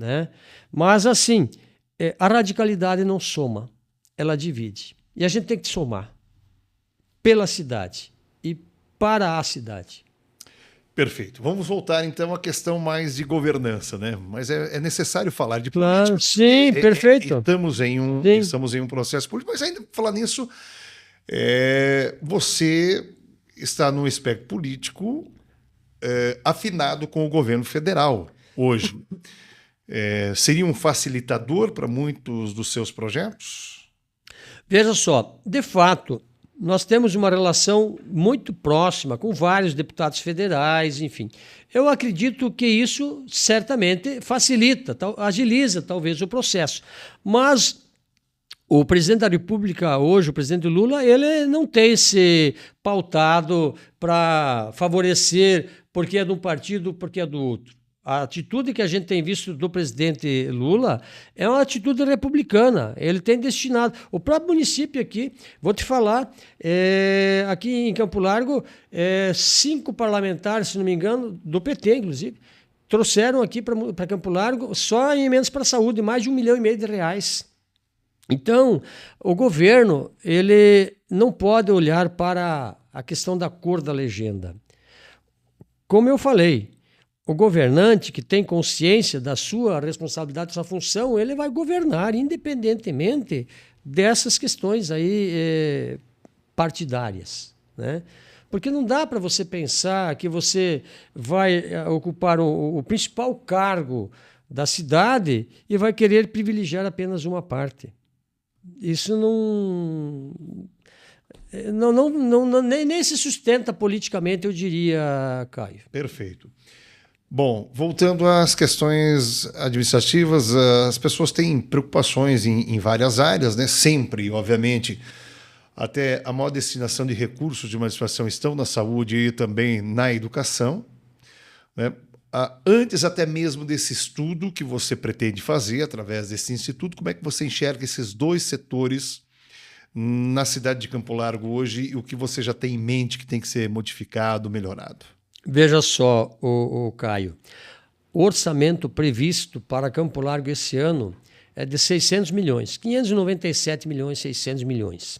né? Mas, assim, a radicalidade não soma, ela divide. E a gente tem que somar pela cidade e para a cidade. Perfeito. Vamos voltar, então, à questão mais de governança, né? Mas é necessário falar de claro, política. Sim, perfeito. Estamos em um processo político, mas ainda falar nisso, você está num espectro político afinado com o governo federal hoje. Seria um facilitador para muitos dos seus projetos? Veja só, de fato, nós temos uma relação muito próxima com vários deputados federais, enfim. Eu acredito que isso certamente facilita, agiliza talvez o processo. Mas o presidente da República hoje, o presidente Lula, ele não tem se pautado para favorecer porque é de um partido, porque é do outro. A atitude que a gente tem visto do presidente Lula é uma atitude republicana. Ele tem destinado... O próprio município aqui, vou te falar, aqui em Campo Largo, 5 parlamentares, se não me engano, do PT, inclusive, trouxeram aqui para Campo Largo, só em emendas para a saúde, mais de R$1,5 milhão. Então, o governo ele não pode olhar para a questão da cor da legenda. Como eu falei, o governante que tem consciência da sua responsabilidade, da sua função, ele vai governar independentemente dessas questões aí partidárias, né? Porque não dá para você pensar que você vai ocupar o principal cargo da cidade e vai querer privilegiar apenas uma parte. Isso nem se sustenta politicamente, eu diria, Caio. Perfeito. Bom, voltando às questões administrativas, as pessoas têm preocupações em várias áreas, né? Sempre, obviamente. Até a maior destinação de recursos de uma administração estão na saúde e também na educação, né? Antes até mesmo desse estudo que você pretende fazer através desse instituto, como é que você enxerga esses dois setores na cidade de Campo Largo hoje e o que você já tem em mente que tem que ser modificado, melhorado? Veja só, o Caio, o orçamento previsto para Campo Largo esse ano é de 600 milhões, 597 milhões, 600 milhões.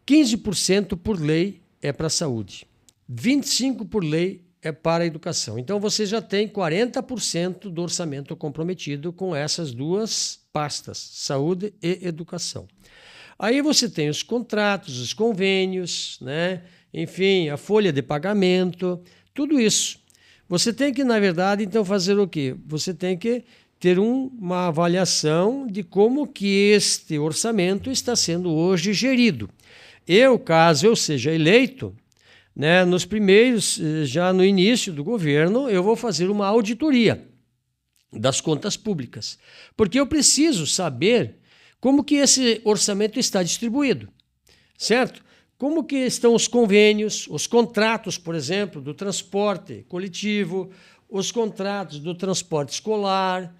15% por lei é para a saúde, 25% por lei é para a educação. Então você já tem 40% do orçamento comprometido com essas duas pastas, saúde e educação. Aí você tem os contratos, os convênios, né? Enfim, a folha de pagamento, tudo isso. Você tem que, na verdade, então fazer o quê? Você tem que ter uma avaliação de como que este orçamento está sendo hoje gerido. Caso eu seja eleito, né, nos primeiros, já no início do governo, eu vou fazer uma auditoria das contas públicas, porque eu preciso saber como que esse orçamento está distribuído, certo? Como que estão os convênios, os contratos, por exemplo, do transporte coletivo, os contratos do transporte escolar,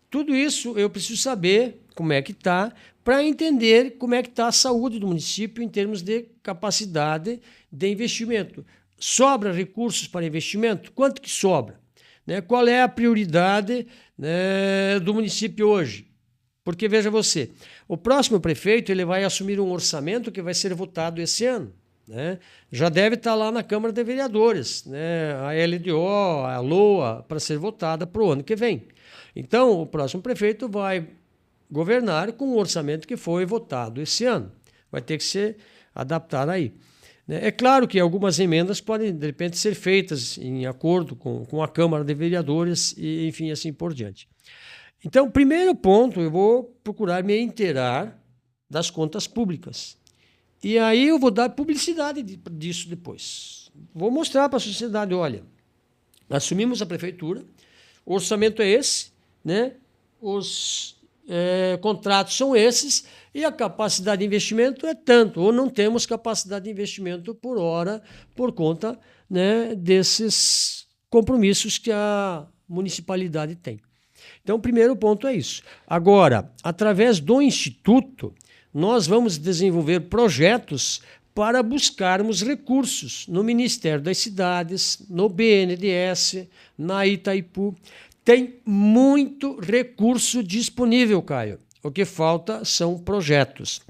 tudo isso eu preciso saber como é que está, para entender como é que está a saúde do município em termos de capacidade de investimento. Sobra recursos para investimento? Quanto que sobra? Né? Qual é a prioridade, né, do município hoje? Porque, veja você, o próximo prefeito ele vai assumir um orçamento que vai ser votado esse ano, né? Já deve estar lá na Câmara de Vereadores, né? A LDO, a LOA, para ser votada para o ano que vem. Então, o próximo prefeito vai governar com o orçamento que foi votado esse ano. Vai ter que ser adaptado aí. É claro que algumas emendas podem, de repente, ser feitas em acordo com a Câmara de Vereadores e, enfim, assim por diante. Então, primeiro ponto, eu vou procurar me inteirar das contas públicas. E aí eu vou dar publicidade disso depois. Vou mostrar para a sociedade, olha, assumimos a prefeitura, o orçamento é esse, né? Os contratos são esses e a capacidade de investimento é tanto, ou não temos capacidade de investimento por hora por conta, né, desses compromissos que a municipalidade tem. Então, o primeiro ponto é isso. Agora, através do Instituto, nós vamos desenvolver projetos para buscarmos recursos no Ministério das Cidades, no BNDES, na Itaipu. Tem muito recurso disponível, Caio. O que falta são projetos.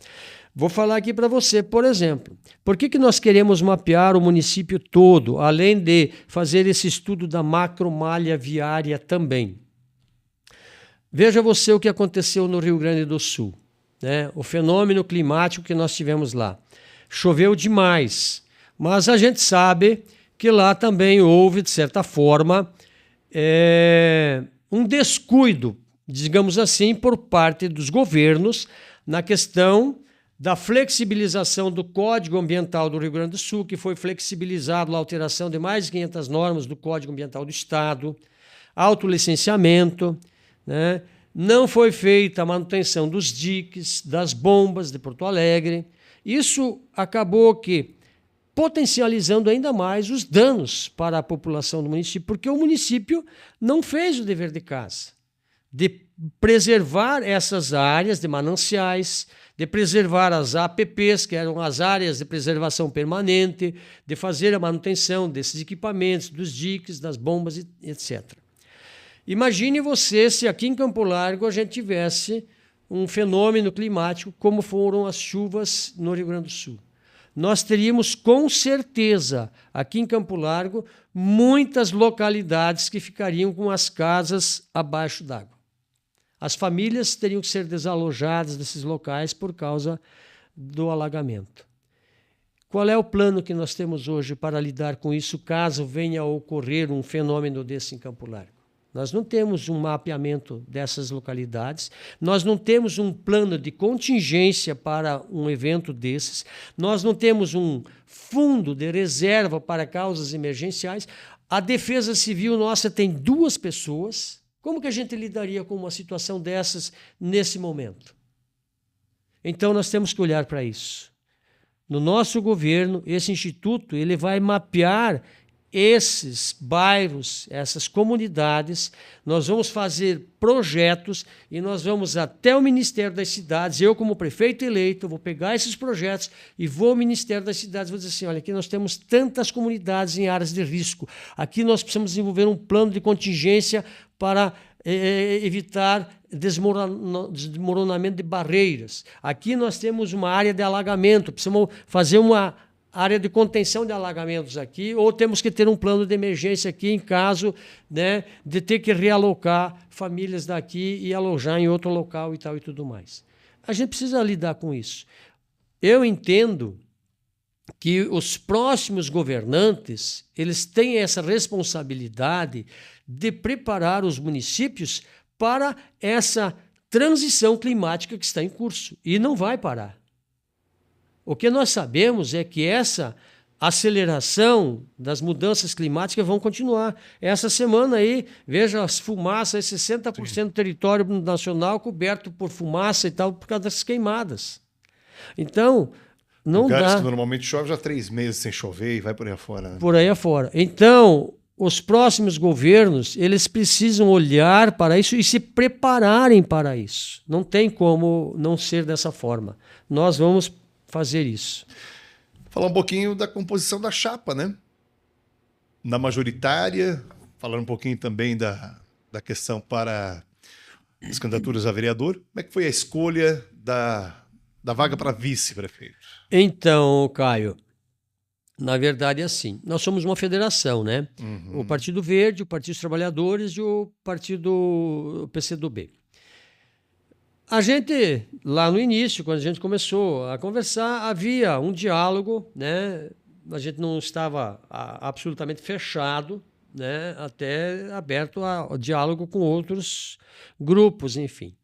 Vou falar aqui para você, por exemplo, por que nós queremos mapear o município todo, além de fazer esse estudo da macromalha viária também? Veja você o que aconteceu no Rio Grande do Sul, né? O fenômeno climático que nós tivemos lá. Choveu demais, mas a gente sabe que lá também houve, de certa forma, um descuido, digamos assim, por parte dos governos na questão da flexibilização do Código Ambiental do Rio Grande do Sul, que foi flexibilizado a alteração de mais de 500 normas do Código Ambiental do Estado, autolicenciamento, né? Não foi feita a manutenção dos diques, das bombas de Porto Alegre. Isso acabou que potencializando ainda mais os danos para a população do município, porque o município não fez o dever de casa, de preservar essas áreas de mananciais, de preservar as APPs, que eram as áreas de preservação permanente, de fazer a manutenção desses equipamentos, dos diques, das bombas, etc. Imagine você se aqui em Campo Largo a gente tivesse um fenômeno climático como foram as chuvas no Rio Grande do Sul. Nós teríamos, com certeza, aqui em Campo Largo, muitas localidades que ficariam com as casas abaixo d'água. As famílias teriam que ser desalojadas desses locais por causa do alagamento. Qual é o plano que nós temos hoje para lidar com isso, caso venha a ocorrer um fenômeno desse em Campo Largo? Nós não temos um mapeamento dessas localidades, nós não temos um plano de contingência para um evento desses, nós não temos um fundo de reserva para causas emergenciais. A Defesa Civil nossa tem 2 pessoas. Como que a gente lidaria com uma situação dessas nesse momento? Então, nós temos que olhar para isso. No nosso governo, esse instituto ele vai mapear esses bairros, essas comunidades, nós vamos fazer projetos e nós vamos até o Ministério das Cidades, eu como prefeito eleito, vou pegar esses projetos e vou ao Ministério das Cidades, vou dizer assim, olha, aqui nós temos tantas comunidades em áreas de risco, aqui nós precisamos desenvolver um plano de contingência para evitar desmoronamento de barreiras. Aqui nós temos uma área de alagamento, precisamos fazer uma área de contenção de alagamentos aqui, ou temos que ter um plano de emergência aqui em caso, né, de ter que realocar famílias daqui e alojar em outro local e tal e tudo mais. A gente precisa lidar com isso. Eu entendo que os próximos governantes, eles têm essa responsabilidade de preparar os municípios para essa transição climática que está em curso, e não vai parar. O que nós sabemos é que essa aceleração das mudanças climáticas vão continuar. Essa semana aí, veja as fumaças, 60% do território nacional coberto por fumaça e tal, por causa das queimadas. Então, não lugares dá. que normalmente chove já 3 meses sem chover e vai por aí afora. Né? Por aí afora. Então, os próximos governos, eles precisam olhar para isso e se prepararem para isso. Não tem como não ser dessa forma. Nós vamos fazer isso. Falar um pouquinho da composição da chapa, né? Na majoritária, falar um pouquinho também da questão para as candidaturas a vereador. Como é que foi a escolha da vaga para vice-prefeito? Então, Caio, na verdade é assim, nós somos uma federação, né? Uhum. O Partido Verde, o Partido dos Trabalhadores e o Partido PCdoB. A gente, lá no início, quando a gente começou a conversar, havia um diálogo, né? A gente não estava absolutamente fechado, né? Até aberto ao diálogo com outros grupos, enfim.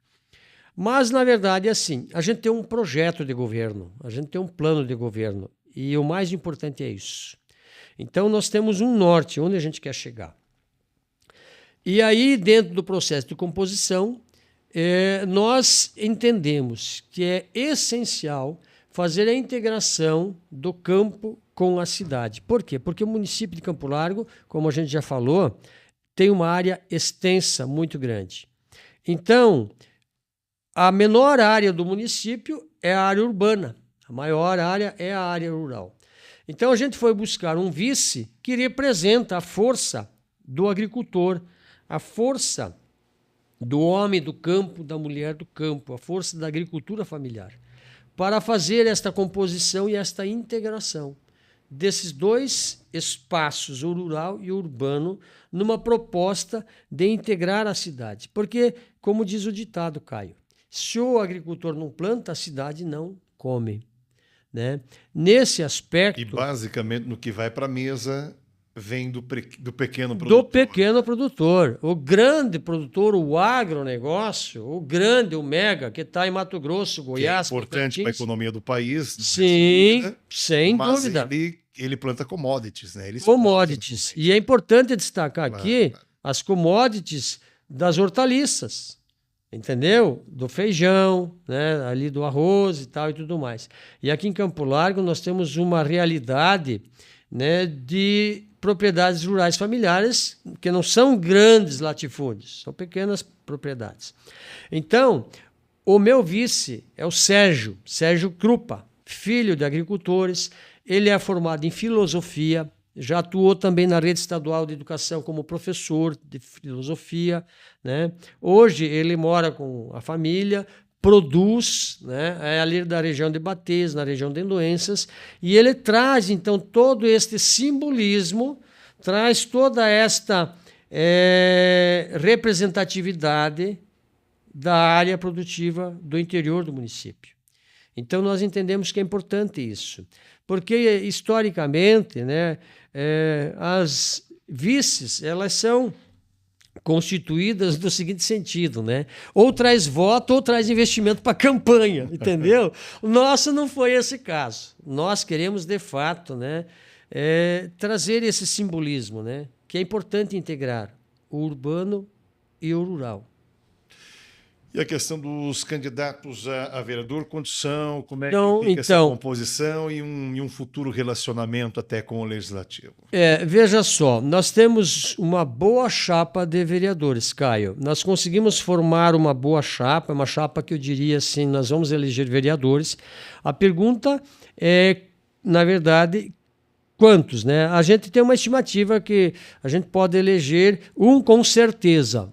Mas, na verdade, é assim, a gente tem um projeto de governo, a gente tem um plano de governo, e o mais importante é isso. Então, nós temos um norte, onde a gente quer chegar. E aí, dentro do processo de composição, nós entendemos que é essencial fazer a integração do campo com a cidade. Por quê? Porque o município de Campo Largo, como a gente já falou, tem uma área extensa, muito grande. Então, a menor área do município é a área urbana, a maior área é a área rural. Então, a gente foi buscar um vice que representa a força do agricultor, a força do homem do campo, da mulher do campo, a força da agricultura familiar, para fazer esta composição e esta integração desses 2 espaços, o rural e o urbano, numa proposta de integrar a cidade. Porque, como diz o ditado, Caio, se o agricultor não planta, a cidade não come. Né? Nesse aspecto... E basicamente no que vai para a mesa vem do pequeno produtor. Do pequeno produtor. O grande produtor, o agronegócio, o grande, o mega, que está em Mato Grosso, Goiás... Que é importante para a economia do país. Sim, dúvida, sem mas dúvida. Ele planta commodities, né? Commodities. E é importante destacar aqui as commodities das hortaliças, entendeu? Do feijão, né? Ali do arroz e tal e tudo mais. E aqui em Campo Largo nós temos uma realidade, né, de propriedades rurais familiares, que não são grandes latifúndios, são pequenas propriedades. Então, o meu vice é o Sérgio Krupa, filho de agricultores. Ele é formado em filosofia, já atuou também na rede estadual de educação como professor de filosofia, né? Hoje ele mora com a família, produz, né? É ali da região de Batês, na região de Doenças, e ele traz, então, todo este simbolismo, traz toda esta representatividade da área produtiva do interior do município. Então, nós entendemos que é importante isso, porque, historicamente, né, as vices, elas são constituídas no seguinte sentido, né? Ou traz voto ou traz investimento para a campanha, entendeu? O nosso não foi esse caso. Nós queremos, de fato, né, trazer esse simbolismo, né, que é importante integrar o urbano e o rural. E a questão dos candidatos a vereador, condição, como é que fica essa composição e um futuro relacionamento até com o Legislativo? Veja só, nós temos uma boa chapa de vereadores, Caio. Nós conseguimos formar uma boa chapa, uma chapa que eu diria assim, nós vamos eleger vereadores. A pergunta é, na verdade, quantos, né? A gente tem uma estimativa que a gente pode eleger um com certeza.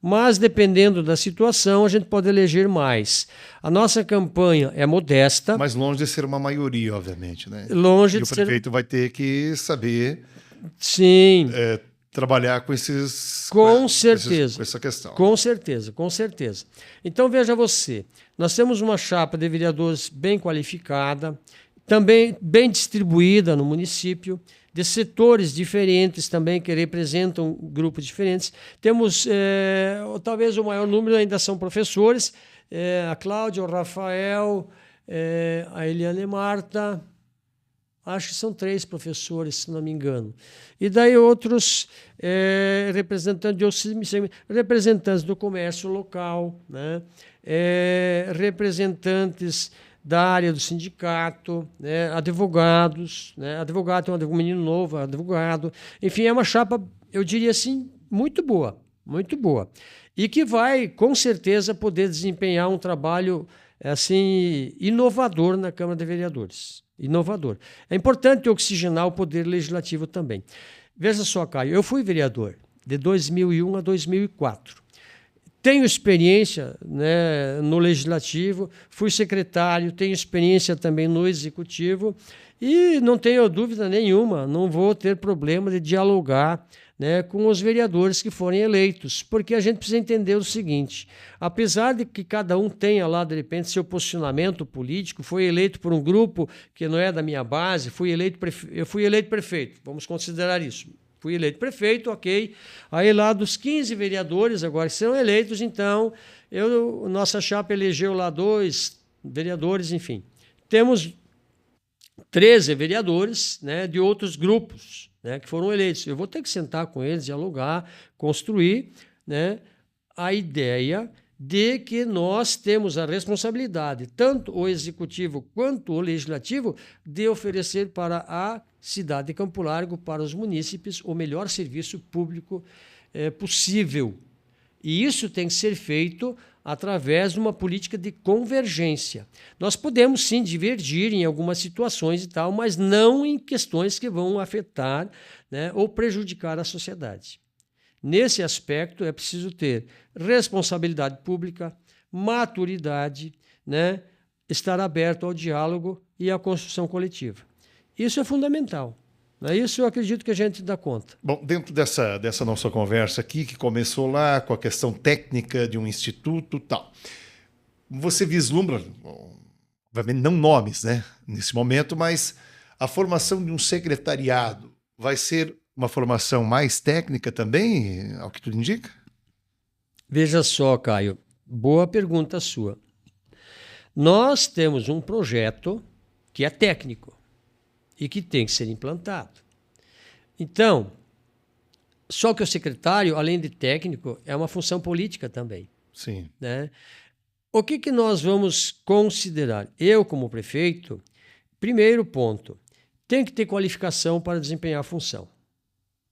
Mas, dependendo da situação, a gente pode eleger mais. A nossa campanha é modesta. Mas longe de ser uma maioria, obviamente, né? Longe e de o prefeito vai ter que saber Sim. Trabalhar com esses... Com certeza. Com essa questão. Com certeza. Então, veja você, nós temos uma chapa de vereadores bem qualificada, também bem distribuída no município, de setores diferentes também, que representam grupos diferentes. Temos, talvez o maior número ainda são professores, a Cláudia, o Rafael, a Eliane e Marta, acho que são 3 professores, se não me engano. E daí outros representantes do comércio local, né? Representantes da área do sindicato, né, advogados, né, advogado tem um menino novo, advogado, enfim, é uma chapa, eu diria assim, muito boa, e que vai, com certeza, poder desempenhar um trabalho assim inovador na Câmara de Vereadores, inovador. É importante oxigenar o poder legislativo também. Veja só, Caio, eu fui vereador de 2001 a 2004. Tenho experiência, né, no Legislativo, fui secretário, tenho experiência também no Executivo e não tenho dúvida nenhuma, não vou ter problema de dialogar, né, com os vereadores que forem eleitos, porque a gente precisa entender o seguinte, apesar de que cada um tenha lá, de repente, seu posicionamento político, foi eleito por um grupo que não é da minha base, eu fui eleito prefeito, vamos considerar isso. Fui eleito prefeito, ok. Aí lá dos 15 vereadores agora que serão eleitos, então, nossa chapa elegeu lá 2 vereadores, enfim. Temos 13 vereadores, né, de outros grupos, né, que foram eleitos. Eu vou ter que sentar com eles, dialogar, construir, né, a ideia de que nós temos a responsabilidade, tanto o Executivo quanto o Legislativo, de oferecer para a cidade de Campo Largo, para os munícipes, o melhor serviço público possível. E isso tem que ser feito através de uma política de convergência. Nós podemos, sim, divergir em algumas situações e tal, mas não em questões que vão afetar, né, ou prejudicar a sociedade. Nesse aspecto, é preciso ter responsabilidade pública, maturidade, né, estar aberto ao diálogo e à construção coletiva. Isso é fundamental. Isso eu acredito que a gente dá conta. Bom, dentro dessa nossa conversa aqui, que começou lá com a questão técnica de um instituto e tal, você vislumbra, obviamente não nomes, né, nesse momento, mas a formação de um secretariado vai ser uma formação mais técnica também, ao que tudo indica? Veja só, Caio, boa pergunta sua. Nós temos um projeto que é técnico e que tem que ser implantado. Então, só que o secretário, além de técnico, é uma função política também. Sim. Né? O que nós vamos considerar? Eu, como prefeito, primeiro ponto, tem que ter qualificação para desempenhar a função.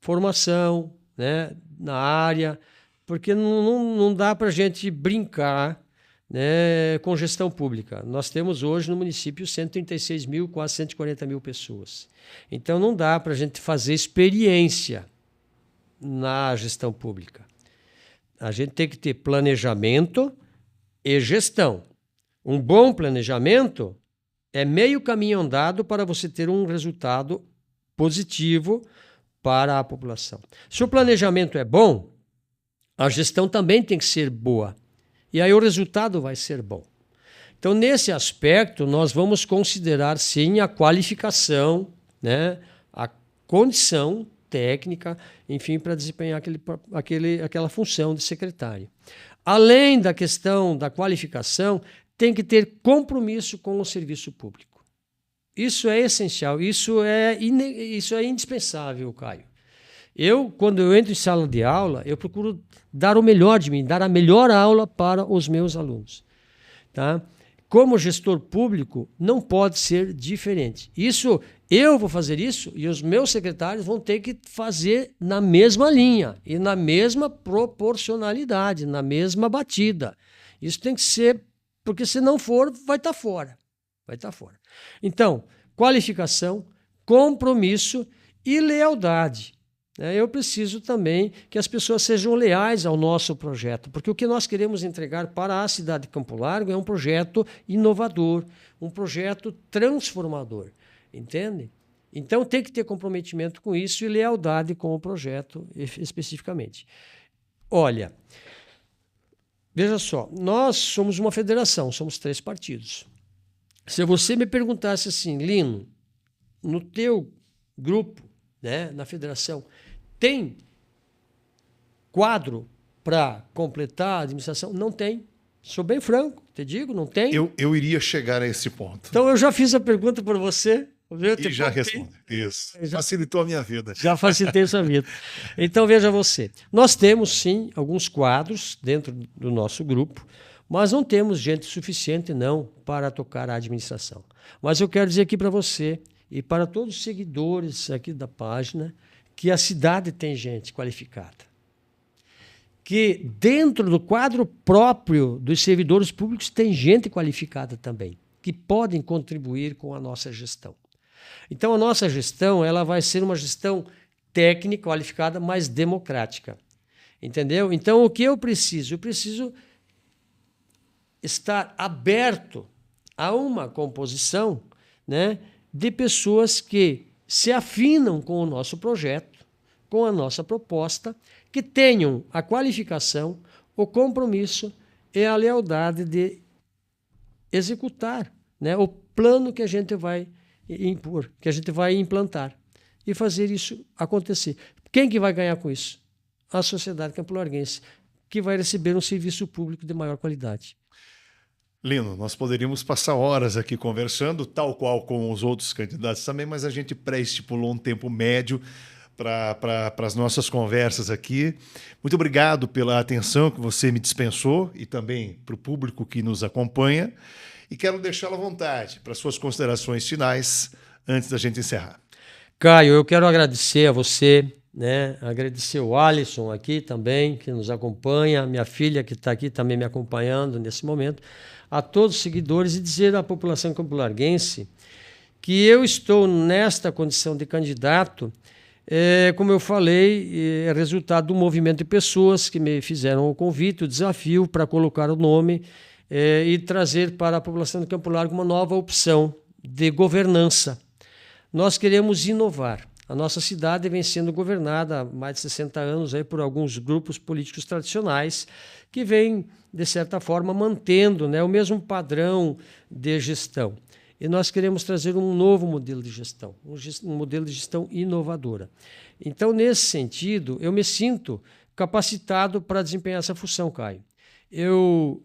Formação, né, na área, porque não dá para a gente brincar, né, com gestão pública. Nós temos hoje no município 136 mil, quase 140 mil pessoas. Então não dá para a gente fazer experiência na gestão pública. A gente tem que ter planejamento e gestão. Um bom planejamento é meio caminho andado para você ter um resultado positivo para a população. Se o planejamento é bom, a gestão também tem que ser boa. E aí o resultado vai ser bom. Então, nesse aspecto, nós vamos considerar, sim, a qualificação, né, a condição técnica, enfim, para desempenhar aquela função de secretário. Além da questão da qualificação, tem que ter compromisso com o serviço público. Isso é essencial, isso é indispensável, Caio. Quando eu entro em sala de aula, eu procuro dar o melhor de mim, dar a melhor aula para os meus alunos. Tá? Como gestor público, não pode ser diferente. Eu vou fazer isso e os meus secretários vão ter que fazer na mesma linha e na mesma proporcionalidade, na mesma batida. Isso tem que ser, porque se não for, vai estar fora. Então, qualificação, compromisso e lealdade. Eu preciso também que as pessoas sejam leais ao nosso projeto, porque o que nós queremos entregar para a cidade de Campo Largo é um projeto inovador, um projeto transformador, entende? Então tem que ter comprometimento com isso e lealdade com o projeto especificamente. Olha, veja só, nós somos uma federação, somos 3 partidos. Se você me perguntasse assim, Lino, no teu grupo, né, na federação, tem quadro para completar a administração? Não tem. Sou bem franco, te digo, não tem. Eu iria chegar a esse ponto. Então eu já fiz a pergunta para você. E já respondi. Isso. Facilitou a minha vida. Já facilitei a sua vida. Então veja você. Nós temos sim alguns quadros dentro do nosso grupo, mas não temos gente suficiente não para tocar a administração. Mas eu quero dizer aqui para você e para todos os seguidores aqui da página que a cidade tem gente qualificada. Que dentro do quadro próprio dos servidores públicos tem gente qualificada também, que podem contribuir com a nossa gestão. Então, a nossa gestão ela vai ser uma gestão técnica, qualificada, mas democrática. Entendeu? Então, o que eu preciso? Eu preciso estar aberto a uma composição, né, de pessoas que se afinam com o nosso projeto, com a nossa proposta, que tenham a qualificação, o compromisso e a lealdade de executar, né, o plano que a gente vai impor, que a gente vai implantar e fazer isso acontecer. Quem que vai ganhar com isso? A sociedade campolarguense, que vai receber um serviço público de maior qualidade. Lino, nós poderíamos passar horas aqui conversando, tal qual com os outros candidatos também, mas a gente pré-estipulou um tempo médio para as nossas conversas aqui. Muito obrigado pela atenção que você me dispensou e também para o público que nos acompanha. E quero deixá-lo à vontade para suas considerações finais antes da gente encerrar. Caio, eu quero agradecer a você, né? Agradecer o Alisson aqui também, que nos acompanha, minha filha que está aqui também me acompanhando nesse momento, a todos os seguidores e dizer à população campolarguense que eu estou nesta condição de candidato, como eu falei, é resultado do movimento de pessoas que me fizeram o convite, o desafio para colocar o nome e trazer para a população de Campo Largo uma nova opção de governança. Nós queremos inovar. A nossa cidade vem sendo governada há mais de 60 anos aí por alguns grupos políticos tradicionais que vêm, de certa forma, mantendo, né, o mesmo padrão de gestão. E nós queremos trazer um novo modelo de gestão, um modelo de gestão inovadora. Então, nesse sentido, eu me sinto capacitado para desempenhar essa função, Caio. Eu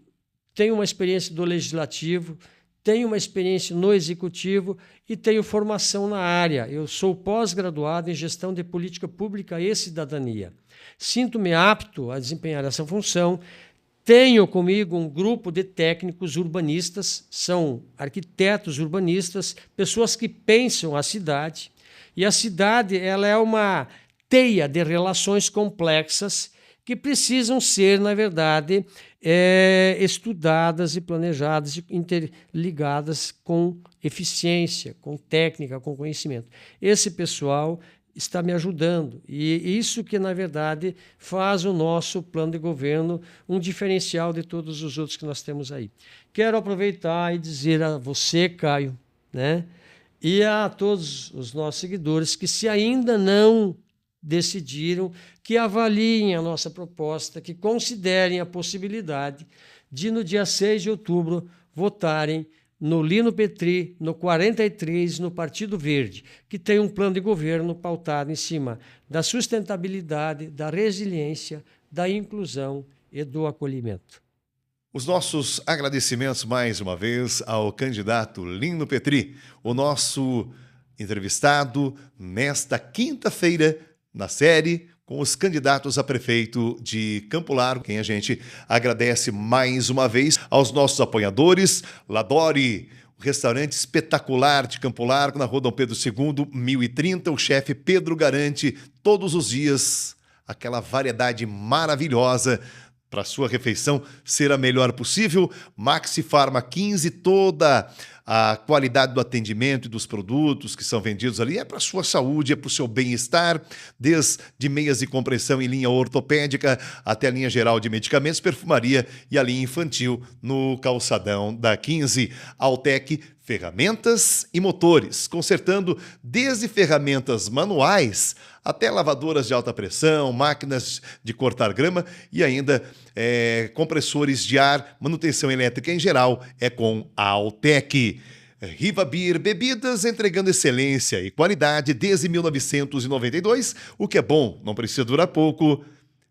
tenho uma experiência do legislativo, tenho uma experiência no executivo e tenho formação na área. Eu sou pós-graduado em gestão de política pública e cidadania. Sinto-me apto a desempenhar essa função. Tenho comigo um grupo de técnicos urbanistas, são arquitetos urbanistas, pessoas que pensam a cidade. E a cidade ela é uma teia de relações complexas que precisam ser, na verdade, estudadas e planejadas e interligadas com eficiência, com técnica, com conhecimento. Esse pessoal está me ajudando e isso que, na verdade, faz o nosso plano de governo um diferencial de todos os outros que nós temos aí. Quero aproveitar e dizer a você, Caio, né, e a todos os nossos seguidores que, se ainda não decidiram, que avaliem a nossa proposta, que considerem a possibilidade de, no dia 6 de outubro, votarem no Lino Petri, no 43, no Partido Verde, que tem um plano de governo pautado em cima da sustentabilidade, da resiliência, da inclusão e do acolhimento. Os nossos agradecimentos mais uma vez ao candidato Lino Petri, o nosso entrevistado nesta quinta-feira na série com os candidatos a prefeito de Campo Largo, quem a gente agradece mais uma vez aos nossos apoiadores, Ladori, o restaurante espetacular de Campo Largo, na Rua Dom Pedro II, 1030, o chefe Pedro garante todos os dias aquela variedade maravilhosa para a sua refeição ser a melhor possível. Maxi Farma 15, toda a qualidade do atendimento e dos produtos que são vendidos ali é para a sua saúde, é para o seu bem-estar, desde meias de compressão em linha ortopédica até a linha geral de medicamentos, perfumaria e a linha infantil no calçadão da 15. Altec Ferramentas e Motores, consertando desde ferramentas manuais até lavadoras de alta pressão, máquinas de cortar grama e ainda compressores de ar, manutenção elétrica em geral, é com a Altec. Riva Beer Bebidas, entregando excelência e qualidade desde 1992, o que é bom, não precisa durar pouco.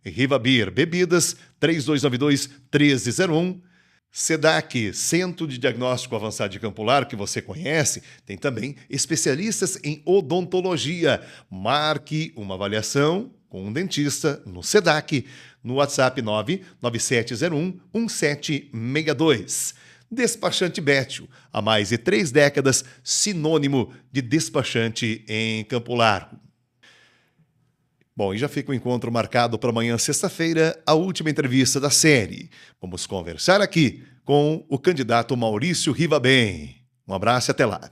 Riva Beer Bebidas, 3292-1301. SEDAC, Centro de Diagnóstico Avançado de Campo Largo, que você conhece, tem também especialistas em odontologia. Marque uma avaliação com um dentista no SEDAC, no WhatsApp 99701-1762. Despachante Bétio, há mais de 3 décadas, sinônimo de despachante em Campo Largo. Bom, e já fica o encontro marcado para amanhã, sexta-feira, a última entrevista da série. Vamos conversar aqui com o candidato Maurício Rivabem. Um abraço e até lá.